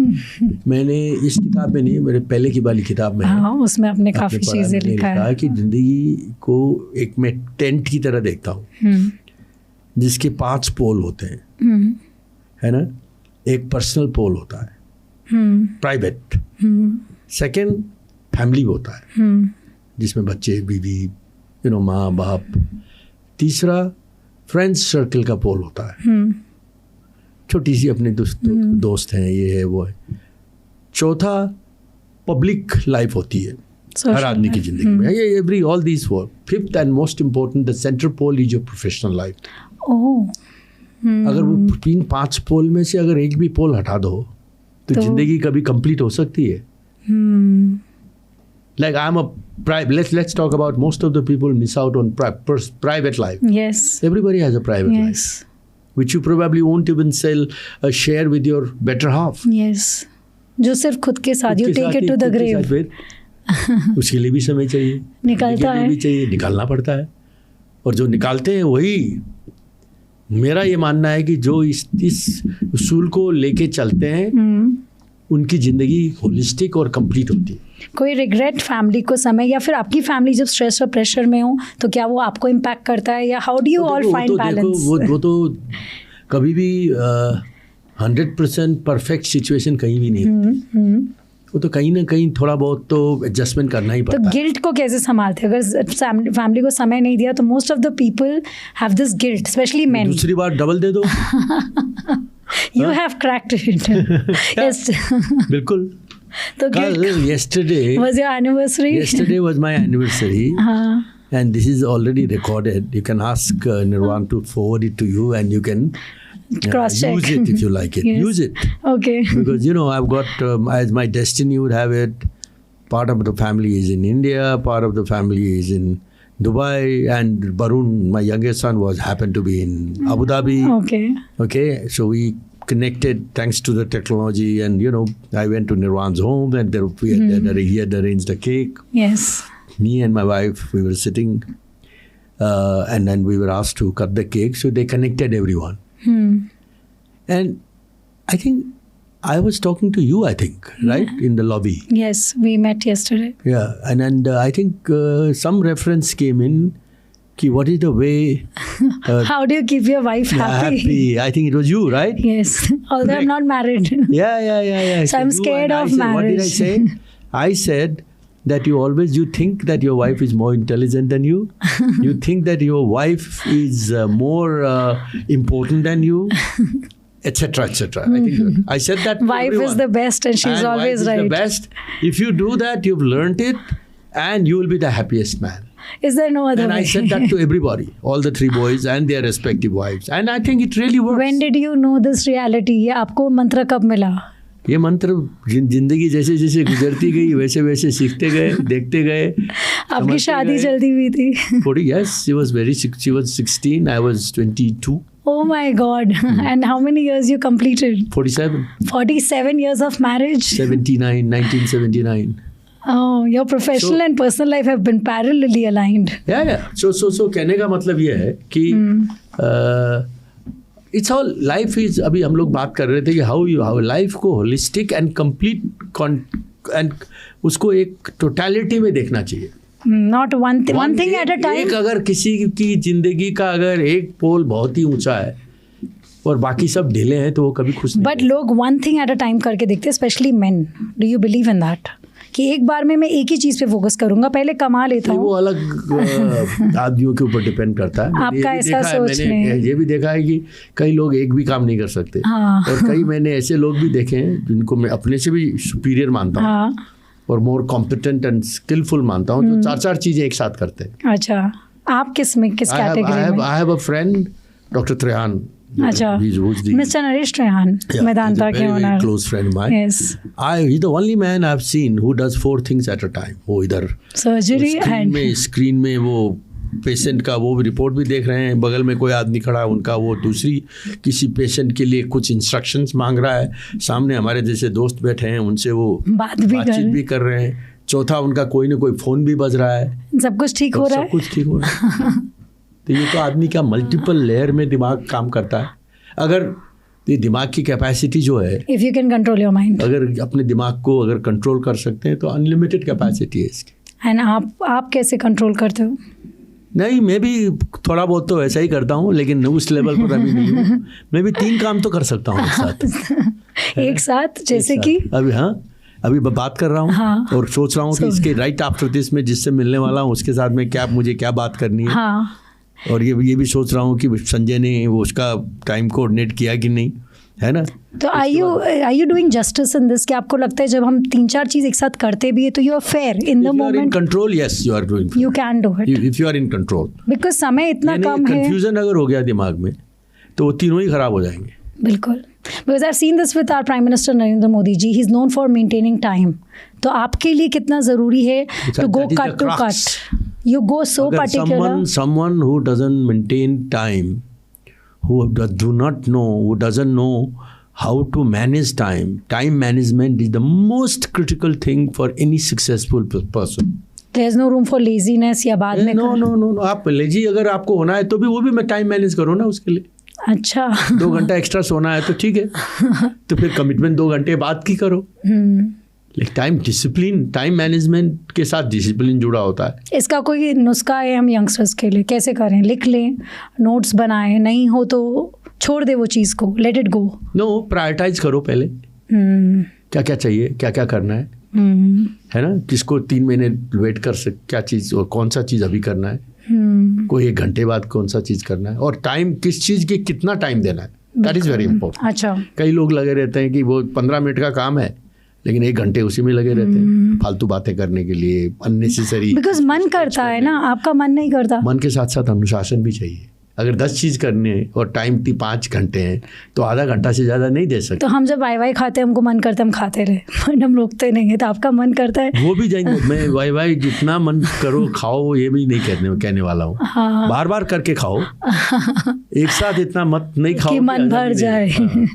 मैंने इस किताब में नहीं, मेरे पहले की वाली किताब में, हाँ, उसमें आपने काफ़ी चीज़ें लिखा है कि ज़िंदगी को एक मैं टेंट की तरह देखता हूँ जिसके 5 पोल होते हैं, है ना। एक पर्सनल पोल होता है, प्राइवेट। सेकंड फैमिली होता है जिसमें बच्चे, बीवी, माँ बाप। तीसरा फ्रेंड्स सर्कल का पोल होता है, छोटी सी अपने दोस्त हैं, ये है वो है। चौथा पब्लिक लाइफ होती है हर आदमी की जिंदगी में, ये all these 4। Fifth and most important, the central pole is your professional life. अगर वो 5 पोल में से अगर एक भी पोल हटा दो तो जिंदगी कभी कंप्लीट हो सकती है? Like I'm a private. Let's talk about most of the people miss out on private life. Yes. Everybody has a private life, which you probably won't even sell a share with your better half. Yes. जो सिर्फ खुद के साथ, you take it to the grave. उसके लिए भी समय चाहिए, निकलता है, भी चाहिए, निकालना पड़ता है। और जो निकालते हैं वही, मेरा ये मानना है कि जो इस उसूल को लेके चलते हैं उनकी ज़िंदगी होलिस्टिक और कंप्लीट होती है। कोई रिग्रेट फैमिली को समय, या फिर आपकी फैमिली जब स्ट्रेस और प्रेशर में हो तो क्या वो आपको इम्पैक्ट करता है, या how do you all find balance? वो तो कभी भी 100% परफेक्ट सिचुएशन कहीं भी नहीं होती। वो तो कहीं ना कहीं थोड़ा बहुत तो एडजस्टमेंट करना ही पड़ता है। तो गिल्ट को कैसे संभालते हैं? अगर फैमिली को समय नहीं दिया तो most of the people have this guilt, specially main. दूसरी बार डबल दे दो। You have cracked it. Yes. बिल्कुल। तो yesterday was your anniversary? Yesterday was my anniversary. And this is already recorded. You can ask Nirwan to forward it to you, and you can cross-check. Use it if you like it. Yes. Use it. Okay. Because I've got as my destiny would have it, part of the family is in India, part of the family is in Dubai, and Barun, my youngest son, happened to be in Abu Dhabi. Okay. So we connected thanks to the technology, and I went to Nirwan's home, and he had arranged a cake. Yes. Me and my wife, we were sitting, and then we were asked to cut the cake. So they connected everyone. And I think I was talking to you, I think, right? In the lobby. Yes, we met yesterday. Yeah, and I think some reference came in, ki what is the way... how do you keep your wife happy? Happy. I think it was you, right? Yes, although I'm not married. Yeah. So I'm scared of marriage. What did I say? I said that you think that your wife is more intelligent than you. You think that your wife is more important than you. Etc. I think I said that to wife everyone. Is the best, and she's always wife right. Is the best. If you do that, you've learned it, and you will be the happiest man. Is there no other way? And I said that to everybody, all the 3 boys and their respective wives, and I think it really works. When did you know this reality? ये आपको मंत्र कब मिला? ये मंत्र जिंदगी जैसे जैसे गुजरती गई वैसे वैसे सीखते गए, देखते गए। आपकी शादी जल्दी हुई थी? Yes, she was 16, I was 22. Oh my God. And how many years you completed? 47. 47 years of marriage? 1979. Oh, your professional and personal life have been parallelly aligned. Yeah. So कहने का मतलब ये है कि इट्स ऑल लाइफ इज, अभी हम लोग बात कर रहे थे कि हाउ लाइफ को होलिस्टिक एंड कंप्लीट एंड उसको एक टोटलिटी में देखना चाहिए। Not one thing at a time. एक अगर किसी की जिंदगी का अगर एक पोल बहुत ही ऊंचा है और बाकी सब ढीले हैं तो वो कभी खुश नहीं। बट लोग one thing at a time करके देखते हैं, specially men. Do you believe in that? कि एक बार में मैं एक ही चीज़ पे फोकस करूंगा, पहले कमा लेता हूँ। वो अलग आदमियों के ऊपर डिपेंड करता है। आपका ऐसा सोच नहीं? मैंने ये भी देखा है कि कई लोग एक भी काम नहीं कर सकते। और कई मैंने ऐसे लोग भी देखे हैं जिनको मैं अपने से भी सुपीरियर मानता हूँ, और मोर कॉम्पिटेंट एंड स्किलफुल मानता हूँ, जो 4 चीजें एक साथ करते हैं। अच्छा, आप किस कैटेगरी में? I have a friend, Dr. Trehan. अच्छा, Mr. Naresh Trehan, Medanta के very owner. close friend of mine. Yes. He's the only man I've seen who does 4 things at a time. वो इधर Surgery and स्क्रीन में वो patient का वो report भी देख रहे हैं, बगल में कोई आदमी खड़ा है उनका, वो दूसरी किसी पेशेंट के लिए कुछ इंस्ट्रक्शंस मांग रहा है, सामने हमारे जैसे दोस्त बैठे हैं उनसे वो बातचीत भी कर रहे हैं, चौथा उनका कोई ना कोई फ़ोन भी बज रहा है, सब कुछ ठीक हो रहा है, सब कुछ ठीक हो रहा है। तो ये तो आदमी का मल्टीपल लेयर में दिमाग काम करता है। अगर ये दिमाग की कैपेसिटी जो है, if you can control your mind, अगर अपने दिमाग को अगर कंट्रोल कर सकते हैं तो अनलिमिटेड कैपेसिटी है इसकी। एंड आप कैसे कंट्रोल करते हो? नहीं, मैं भी थोड़ा बहुत तो ऐसा ही करता हूँ, लेकिन उस लेवल पर अभी नहीं हूँ। मैं भी 3 काम तो कर सकता हूँ एक साथ जैसे कि अभी बात कर रहा हूँ, हाँ, और सोच रहा हूँ कि इसके राइट आफ्टर दिस में जिससे मिलने वाला हूँ उसके साथ में मुझे क्या बात करनी है, हाँ, और ये भी सोच रहा हूँ कि संजय ने वो उसका टाइम कोऑर्डिनेट किया कि नहीं, है ना। तो are you doing justice in this? कि आपको लगता है जब हम 3-4 चीज एक साथ करते भी है तो you are fair in the moment? In control, yes, you are doing, you can do it if you are in control, because समय इतना कम है। कंफ्यूजन अगर हो गया दिमाग में तो वो तीनों ही खराब हो जाएंगे। बिल्कुल, because I have seen this with our prime minister Narendra Modi ji, he is known for maintaining time. तो आपके लिए कितना जरूरी है to go cut to cut? You go so particular. Someone who doesn't maintain time, who doesn't know how to manage time. Time management is the most critical thing for any successful person. There's no room for laziness या बाद में? No. आप lazy अगर आपको होना है तो भी वो भी मैं टाइम मैनेज करो ना उसके लिए। अच्छा 2 घंटा एक्स्ट्रा सोना है तो ठीक है, तो फिर कमिटमेंट 2 घंटे बाद की करो। टाइम डिसिप्लिन, टाइम मैनेजमेंट के साथ डिसिप्लिन जुड़ा होता है। इसका कोई नुस्खा है हम यंगस्टर्स के लिए? कैसे करें? लिख लें, नोट्स बनाएं, नहीं हो तो छोड़ दे वो चीज़ को, let it go. No, prioritise करो पहले, क्या क्या चाहिए, क्या क्या करना है, है ना। किसको 3 महीने वेट कर क्या चीज़ और कौन सा चीज़ अभी करना है, कोई 1 घंटे बाद कौन सा चीज़ करना है, और टाइम किस चीज़ की कितना टाइम देना है, दैट इज़ वेरी इंपॉर्टेंट। अच्छा, कई लोग लगे रहते हैं कि वो 15 मिनट का काम है लेकिन 1 घंटे उसी में लगे रहते हैं फालतू बातें करने के लिए, अननेसेसरी। बिकॉज मन करता है ना, आपका मन नहीं करता। मन के साथ साथ अनुशासन भी चाहिए। अगर 10 चीज़ करनी है और टाइम 5 घंटे हैं तो आधा घंटा से ज़्यादा नहीं दे सकते। तो हम जब वाई खाते हैं, हमको मन करता है हम खाते रहे, बट हम रोकते नहीं है। तो आपका मन करता है वो भी जाएंगे। मैं वाई जितना मन करो खाओ, ये भी नहीं कहने वाला हूँ। हाँ। बार बार करके खाओ, एक साथ इतना मत नहीं खाओ कि मन भर जाए। हाँ।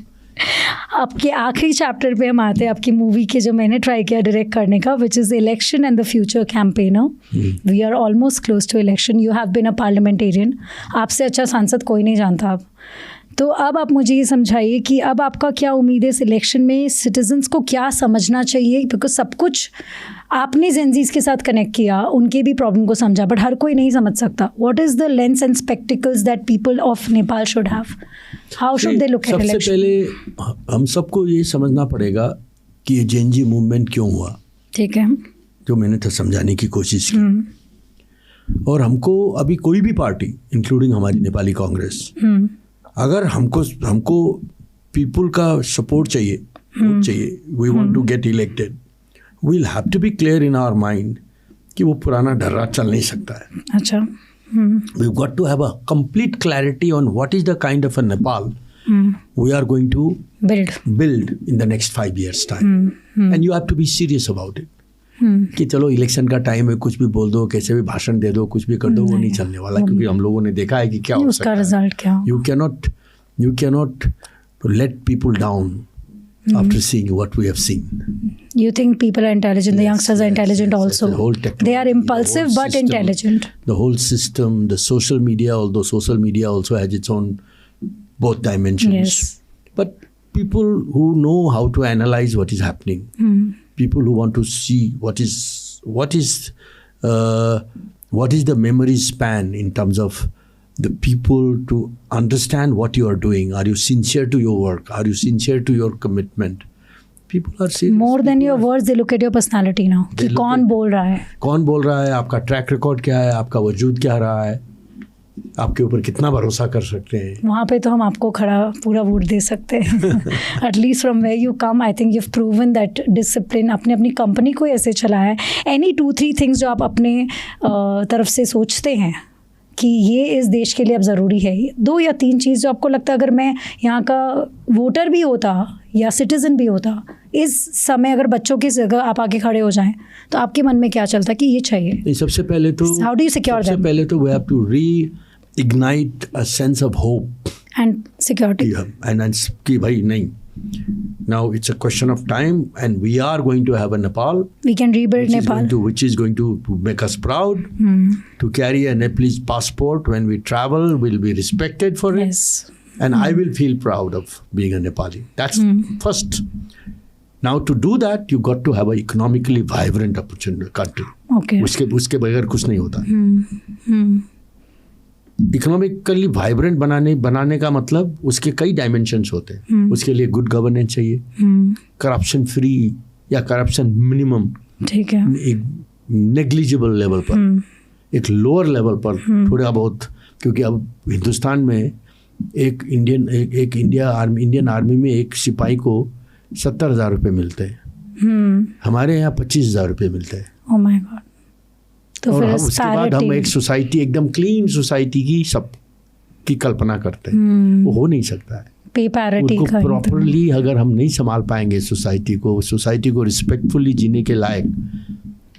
आपके आखिरी चैप्टर पे हम आते हैं, आपकी मूवी के जो मैंने ट्राई किया डायरेक्ट करने का, which is election and the future campaigner. We are almost close to election. You have been a parliamentarian, आपसे अच्छा सांसद कोई नहीं जानता अब। तो अब आप मुझे ये समझाइए कि अब आपका क्या उम्मीद है इस इलेक्शन में? सिटीजन्स को क्या समझना चाहिए? बिकॉज सब कुछ आपने जेनजीज के साथ कनेक्ट किया, उनके भी प्रॉब्लम को समझा, बट हर कोई नहीं समझ सकता। What is the lens and spectacles that people of Nepal should have? How should they look at election? सबसे पहले हम सबको ये समझना पड़ेगा कि ये जेनजी मूवमेंट क्यों हुआ। ठीक है, जो मैंने तो समझाने की कोशिश की। और हमको अभी कोई भी पार्टी, इंक्लूडिंग हमारी नेपाली कांग्रेस, अगर हमको पीपल का सपोर्ट चाहिए, we want to get elected, we will have to be clear in our mind कि वो पुराना ढर्रा चल नहीं सकता है। अच्छा, we got to have a complete clarity on what is the kind of a Nepal we are going to build in the next 5 years time, and you have to be serious about it. कि चलो election का time है, कुछ भी बोल दो, कैसे भी भाषण दे दो, कुछ भी कर दो, वो नहीं चलने वाला, क्योंकि हम लोगों ने देखा है कि क्या हो सकता है। रिजल्ट क्या? You cannot let people down after seeing what we have seen. You think people are intelligent? The youngsters are intelligent also. They are impulsive but intelligent. The whole system, the social media, although social media also has its own both dimensions. Yes. But people who know how to analyze what is happening, people who want to see what is the memory span in terms of the people to understand what you are doing. Are you sincere to your work? Are you sincere to your commitment? People are serious. More than your words, they look at your personality now. कि कौन बोल रहा है? कौन बोल रहा है? आपका ट्रैक रिकॉर्ड क्या है? आपका वजूद क्या रहा है? आपके ऊपर कितना भरोसा कर सकते हैं। वहाँ पे तो हम आपको खड़ा पूरा वोट दे सकते हैं। At least from where you come, I think you have proven that discipline, आपने अपनी कंपनी को ऐसे चलाया है। एनी 2-3 थिंग्स जो आप अपने तरफ से सोचते हैं कि ये इस देश के लिए अब ज़रूरी है, 2 या 3 चीज़ जो आपको लगता है अगर मैं यहाँ का वोटर भी होता या सिटीज़न भी होता, इस समय अगर बच्चों की जगह आप आगे खड़े हो जाएं तो आपके मन में क्या चलता कि ये चाहिए? सबसे पहले तो हाउ डू यू सिक्योर सबसे पहले तो we have to reignite a sense of hope and security, and कि भाई नहीं, now it's a question of time and we are going to have a Nepal, we can rebuild Nepal, which is going to make us proud. To carry a Nepalese passport when we travel, we'll be respected for it. yes, And I will feel proud of being a Nepali. That's first. Now to do that, you got to have an economically vibrant country. okay, उसके बगैर कुछ नहीं होता। Economically vibrant बनाने का मतलब उसके कई डायमेंशंस होते हैं। उसके लिए गुड गवर्नेंस चाहिए, करप्शन फ्री या करप्शन मिनिमम, ठीक है, एक नेग्लिजिबल लेवल पर, एक लोअर लेवल पर थोड़ा बहुत, क्योंकि अब हिंदुस्तान में एक इंडियन आर्मी में एक सिपाही को 70,000 रुपये मिलते हैं। हमारे यहाँ 25,000 रुपये मिलते हैं। Oh my God. तो और फिर उसके बाद हम एक सोसाइटी, एकदम क्लीन सोसाइटी की सब की कल्पना करते हैं। वो हो नहीं सकता है। पे पैरिटी उनको प्रॉपरली अगर हम नहीं संभाल पाएंगे सोसाइटी को रिस्पेक्टफुली जीने के लायक,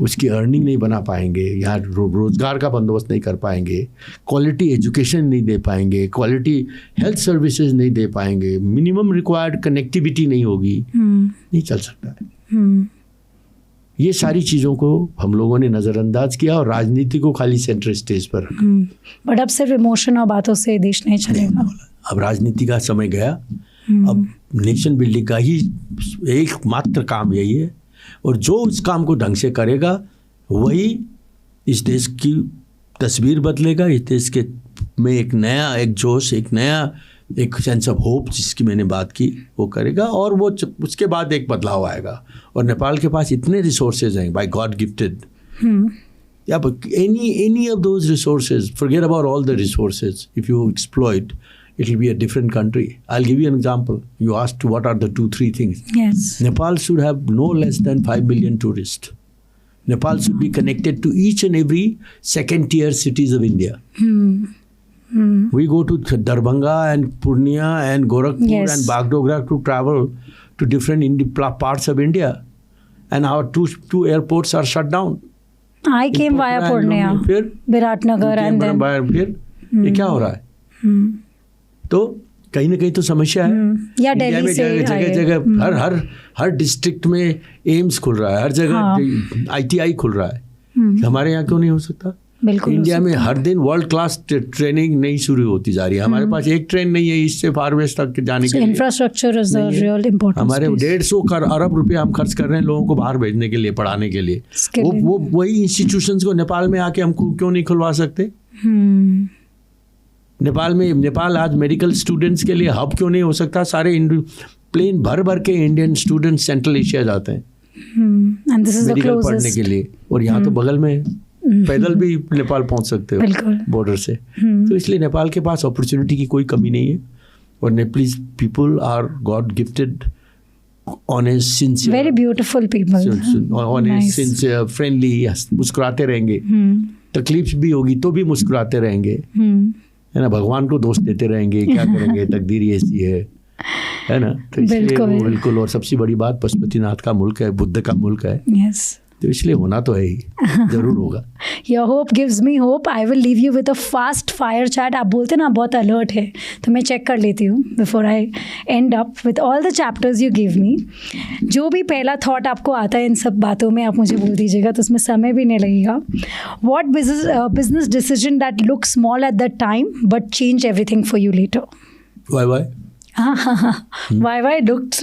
उसकी अर्निंग नहीं बना पाएंगे, यहाँ रोजगार का बंदोबस्त नहीं कर पाएंगे, क्वालिटी एजुकेशन नहीं दे पाएंगे, क्वालिटी हेल्थ सर्विसेज नहीं दे पाएंगे, मिनिमम रिक्वायर्ड कनेक्टिविटी नहीं होगी, नहीं चल सकता है। ये सारी चीज़ों को हम लोगों ने नज़रअंदाज किया और राजनीति को खाली सेंट्रल स्टेज पर रखा। बट अब सिर्फ इमोशन और बातों से देश नहीं चलेगा। अब राजनीति का समय गया। अब नेशन बिल्डिंग का ही एकमात्र काम यही है, और जो उस काम को ढंग से करेगा वही इस देश की तस्वीर बदलेगा। इस देश के में एक नया एक जोश, एक सेंस ऑफ होप जिसकी मैंने बात की, वो करेगा, और वो उसके बाद एक बदलाव आएगा। और नेपाल के पास इतने रिसोर्सेज हैं, बाय गॉड गिफ्टेड। या any of those resources, forget about all the resources, if you exploit it will be a different country. I'll give you an example. You asked what are the 2-3 things. Yes. Nepal should have no less than 5 million tourists. Nepal should be connected to each and every second-tier cities of India. We go to Darbhanga and Purnia and Gorakhpur and Bagdogra to travel to different parts of India, and our two airports are shut down. I came via Purnia, Viratnagar, and then फिर ये क्या हो रहा है? तो कहीं ना कहीं तो समस्या है। या दिल्ली से जगह हर डिस्ट्रिक्ट में एम्स खुल रहा है, हर जगह ITI खुल रहा है। हमारे यहाँ क्यों नहीं हो सकता? बिल्कुल। इंडिया में हर दिन वर्ल्ड क्लास ट्रेनिंग नहीं शुरू होती जा रही है। हमारे पास एक ट्रेन नहीं है ईस्ट से फार वेस्ट तक जाने के लिए। Infrastructure is the real important. हमारे 150 अरब रुपए हम खर्च कर रहे हैं लोगों को बाहर भेजने के लिए, पढ़ाने के लिए। वो वही इंस्टीट्यूशंस को नेपाल में आके हम क्यों नहीं खुलवा सकते? नेपाल आज मेडिकल स्टूडेंट्स के लिए हब क्यों नहीं हो सकता? सारे प्लेन भर के इंडियन स्टूडेंट्स सेंट्रल एशिया जाते हैं मेडिकल पढ़ने के लिए, और यहाँ तो बगल में पैदल भी नेपाल पहुँच सकते हो बॉर्डर से। तो इसलिए नेपाल के पास अपॉर्चुनिटी की कोई कमी नहीं है, और Nepalese people are God gifted, honest, sincere, very beautiful people, honest, sincere, friendly, मुस्कुराते रहेंगे। तकलीफ भी होगी तो भी मुस्कुराते रहेंगे, है ना। भगवान को दोष देते रहेंगे, क्या करेंगे, तकदीर ऐसी है ना। तो इसलिए वो बिल्कुल, और सबसे बड़ी बात पशुपतिनाथ का मुल्क है, बुद्ध का मुल्क है। तो इसलिए होना तो है ही, जरूर होगा। Your hope gives me hope. I will leave you with a fast fire chat. आप बोलते ना बहुत अलर्ट है, तो मैं चेक कर लेती हूँ before I and up with all the chapters you give me. जो भी पहला थॉट आपको आता है इन सब बातों में, आप मुझे बोल दीजिएगा, तो उसमें समय भी नहीं लगेगा। What business decision that look small at the time but change everything for you later? Why? Why looked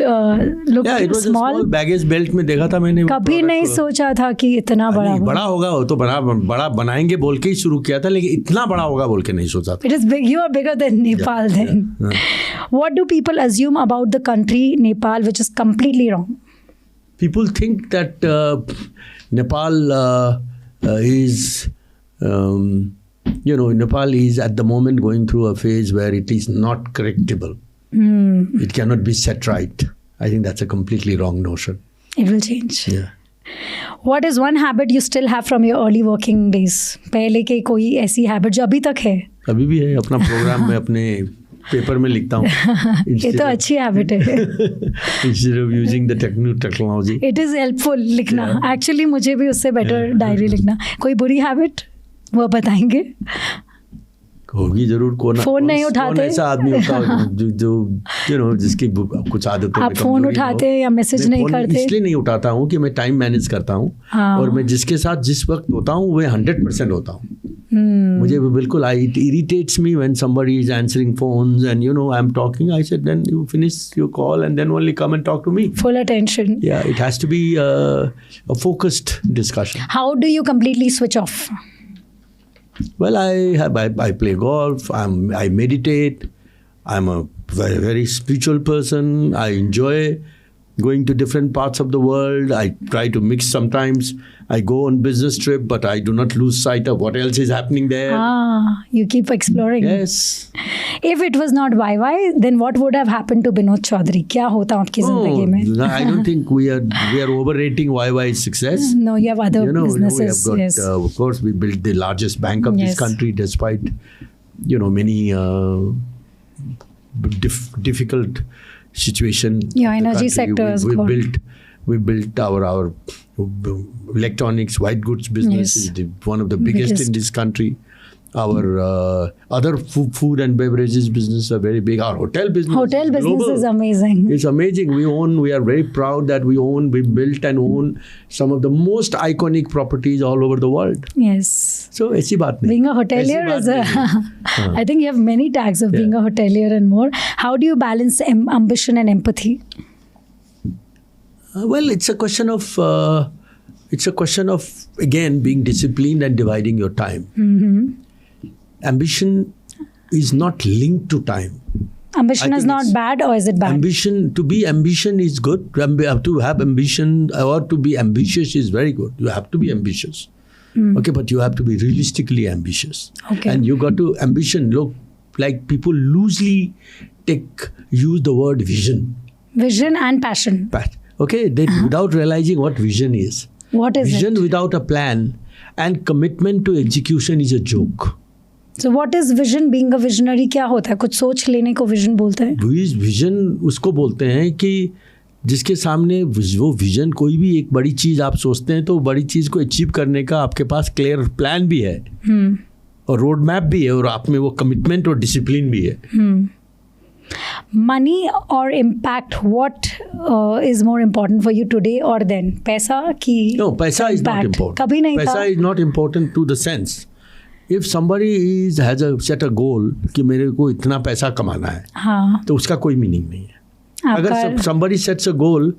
small? Baggage belt में देखा था मैंने। कभी नहीं सोचा था कि इतना बड़ा होगा। वो तो बड़ा बनाएंगे बोल के ही शुरू किया था, लेकिन इतना बड़ा होगा बोल के नहीं सोचा था। It is big. You are bigger than Nepal then. What do people assume about the country Nepal which is completely wrong? People think that Nepal is Nepal is at the moment going through a phase where it is not correctable. It cannot be set right. I think that's a completely wrong notion. It will change. Yeah. What is one habit you still have from your early working days? पहले के कोई ऐसी habit जो अभी तक है? अभी भी है. अपना प्रोग्राम में अपने पेपर में लिखता हूँ. ये तो अच्छी हैबिट है. Instead of using the technology. It is helpful लिखना. Actually मुझे भी उससे better डायरी लिखना. कोई बुरी हैबिट वो बताएंगे? होगी जरूर. फोन नहीं उठाते. कौन ऐसा आदमी होता है जो जिसकी कुछ आदतें. आप फोन उठाते हैं या मैसेज नहीं करते? इसलिए नहीं उठाता हूँ कि मैं टाइम मैनेज करता हूँ. और मैं जिसके साथ जिस वक्त होता हूँ वह 100% होता हूँ. मुझे बिल्कुल it irritates me when somebody is answering phones and I'm talking. I said, then you finish your call and then only come and talk to me. Full attention. Yeah, it has to be a focused discussion. How do you completely switch off? Well, I play golf. I meditate. I'm a very, very spiritual person. I enjoy going to different parts of the world. I try to mix sometimes. I go on business trip, but I do not lose sight of what else is happening there. You keep exploring. Yes. If it was not YY, then what would have happened to Binod Chaudhary? क्या होता आपकी जिंदगी में? I don't think we are overrating YY's success. No, you have other businesses. We have got, yes. Of course, we built the largest bank of this country, despite many difficult situation. Your energy sector is good. We built our electronics, white goods business. Is one of the biggest in this country. Our other food and beverages business are very big. Our hotel business. Hotel business global. Is amazing. It's amazing. We are very proud that we built and own some of the most iconic properties all over the world. Yes. So, ऐसी बात नहीं. Being a hotelier is I think you have many tags of being a hotelier and more. How do you balance ambition and empathy? Well, it's a question of again being disciplined and dividing your time. Ambition is not linked to time. Ambition is not bad, or is it bad? Ambition is good. To have ambition or to be ambitious is very good. You have to be ambitious. Okay, but you have to be realistically ambitious. Okay. And you got to ambition. Look, like people loosely use the word vision. Vision and passion. Okay, without realizing what vision is. What is vision it? Without a plan and commitment to execution is a joke. So what is vision? Being a visionary क्या होता है? कुछ सोच लेने को vision बोलते हैं? Vision उसको बोलते हैं कि जिसके सामने वो विजन, कोई भी एक बड़ी चीज़ आप सोचते हैं तो बड़ी चीज़ को अचीव करने का आपके पास क्लियर प्लान भी है और रोड मैप भी है और आप में वो कमिटमेंट और डिसिप्लिन भी है. Money or impact, what is more important for you today or then? पैसा की? No, पैसा is not important. कभी नहीं था? पैसा is not important to the sense. If somebody has set a goal कि मेरे को इतना पैसा कमाना है, हाँ, तो उसका कोई मीनिंग नहीं है. अगर somebody sets a goal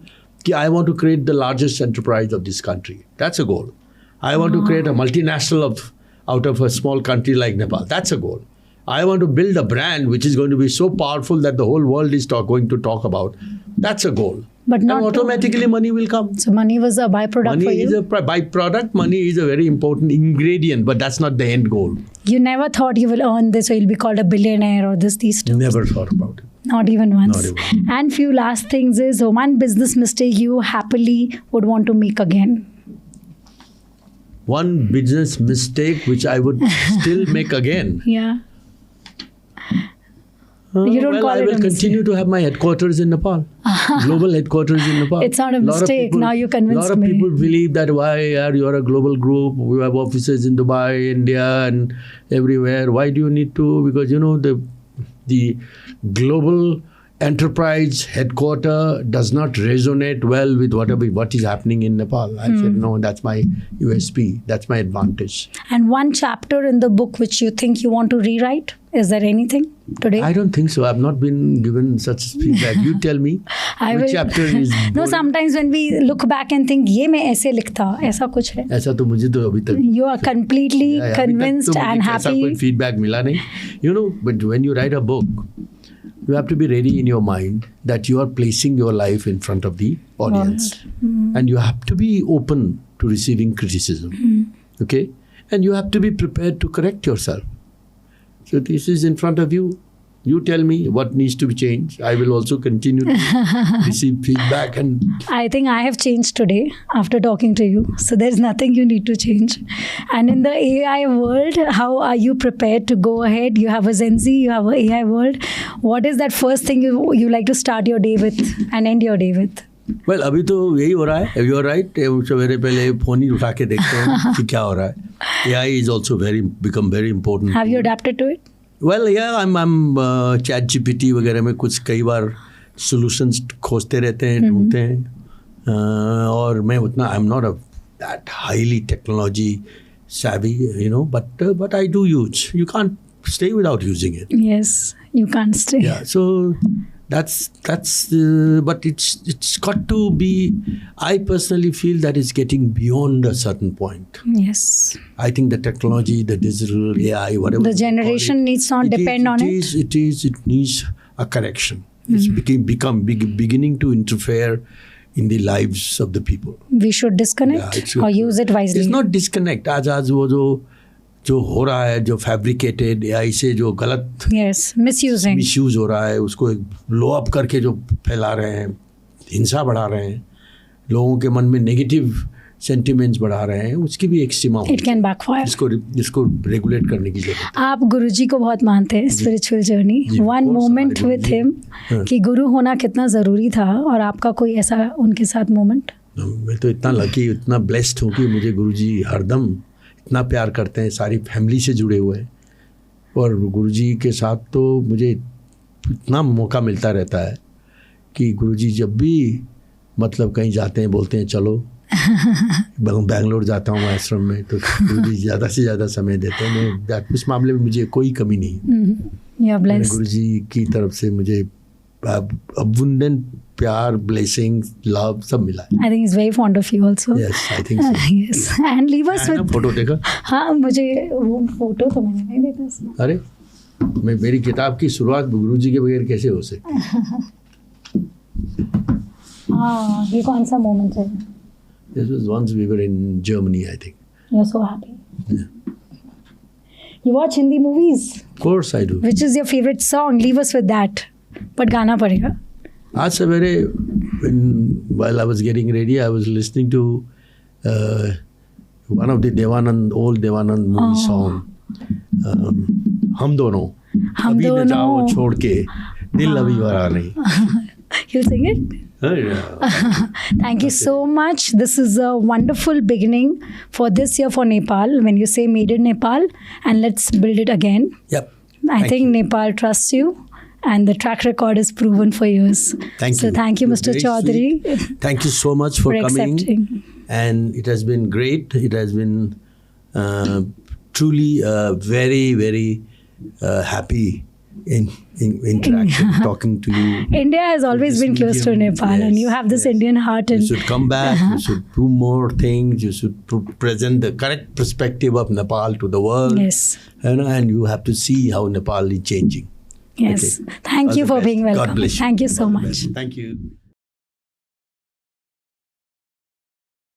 कि I want to create the largest enterprise of this country, that's a goal. I want to create a multinational out of a small country like Nepal, that's a goal. I want to build a brand which is going to be so powerful that the whole world is going to talk about. That's a goal. But not automatically money will come. So money was a byproduct for you? Money is a byproduct. Money is a very important ingredient, but that's not the end goal. You never thought you will earn this or you'll be called a billionaire or these stuff? Never thought about it. Not even once. Not even. And few last things is one business mistake you happily would want to make again. One business mistake which I would still make again. Yeah. You don't call I it will continue to have my headquarters in Nepal. Global headquarters in Nepal. It's not a mistake. Now you convinced me. A lot of people believe that you're a global group. We have offices in Dubai, India, and everywhere. Why do you need to? Because the global enterprise headquarter does not resonate well with what is happening in Nepal. I said, no, that's my USP. That's my advantage. And one chapter in the book which you think you want to rewrite? Is there anything today? I don't think so. I've not been given such feedback. You tell me which chapter is boring. No, sometimes when we look back and think, ये मैं ऐसे लिखता, ऐसा कुछ है? ऐसा तो मुझे तो अभी तक. You are completely convinced and happy. ऐसा कोई feedback मिला नहीं. But when you write a book, you have to be ready in your mind that you are placing your life in front of the audience. And you have to be open to receiving criticism. Okay? and you have to be prepared to correct yourself. So this is in front of you. You tell me what needs to be changed. I will also continue to receive feedback. And I think I have changed today after talking to you. So there's nothing you need to change. And in the AI world, how are you prepared to go ahead? You have a Gen Z, you have an AI world. What is that first thing you like to start your day with and end your day with? well, अभी तो यही हो रहा है. You are right. सवेरे पहले phone ही उठा के देखते हैं कि क्या हो रहा है. AI is also become very important. Have you adapted to it? Well, yeah, I'm ChatGPT वगैरह में कुछ कई बार solutions खोजते रहते हैं, ढूंढते हैं. और मैं उतना I'm not that highly technology savvy, but I do use. You can't stay without using it. Yes, you can't stay. Yeah, so that's but it's got to be. I personally feel that it's getting beyond a certain point. Yes. I think the technology, the digital AI, whatever The generation needs not depend on it. It needs a correction. It's beginning to interfere in the lives of the people. We should disconnect or use it wisely. It's not disconnect. आज वो जो हो रहा है, जो fabricated AI से जो गलत misusing मिसयूज हो रहा है, उसको एक लो अप करके जो फैला रहे हैं, हिंसा बढ़ा रहे हैं, लोगों के मन में नेगेटिव सेंटिमेंट्स बढ़ा रहे हैं, उसकी भी एक सीमा It can backfire. इसको रेगुलेट करने की जरूरत है. आप गुरुजी को बहुत मानते हैं spiritual journey. One moment with him कि गुरु होना कितना ज़रूरी था, और आपका कोई ऐसा उनके साथ मोमेंट? मैं तो इतना लकी, इतना ब्लेस्ड हूँ कि मुझे गुरुजी हरदम इतना प्यार करते हैं, सारी फैमिली से जुड़े हुए हैं, और गुरुजी के साथ तो मुझे इतना मौका मिलता रहता है कि गुरुजी जब भी मतलब कहीं जाते हैं बोलते हैं चलो. बैंगलोर जाता हूँ आश्रम में, तो गुरुजी ज़्यादा से ज़्यादा समय देते हैं. उस मामले में मुझे कोई कमी नहीं. गुरुजी की तरफ से मुझे abundant प्यार, blessings, love सब मिला है. I think he's very fond of you also. Yes, I think so. Yes, and leave us with. Photo देखा? हाँ, मुझे वो फोटो तो मैंने नहीं देखा इसमें. अरे मेरी किताब की शुरुआत गुरुजी के बगैर कैसे हो सकती? हाँ, ये कौन सा मोमेंट है? This was once we were in Germany, I think. You're so happy. Yeah. You watch Hindi movies? Of course I do. Which is your favorite song? Leave us with that. But गाना पड़ेगा. आज सवेरे while I was getting ready, I was listening to one of the old Devanand movie song. हम दोनों. अभी न जाओ छोड़ के दिल अभी भरा नहीं. You'll sing it? Thank you so much. This is a wonderful beginning for this year for Nepal. When you say made in Nepal, and let's build it again. Yep. I think Nepal trusts you, and the track record is proven for years. Thank you. So thank you, Mr. Chaudhary. Sweet. Thank you so much for coming. Accepting. And it has been great. It has been truly very, very happy in interaction, talking to you. India has always been close to Nepal, and you have this Indian heart. You should come back. You should do more things. You should present the correct perspective of Nepal to the world. Yes. And you have to see how Nepal is changing. Yes. Okay. Thank you for being welcome. God bless you. Thank you so much. Thank you.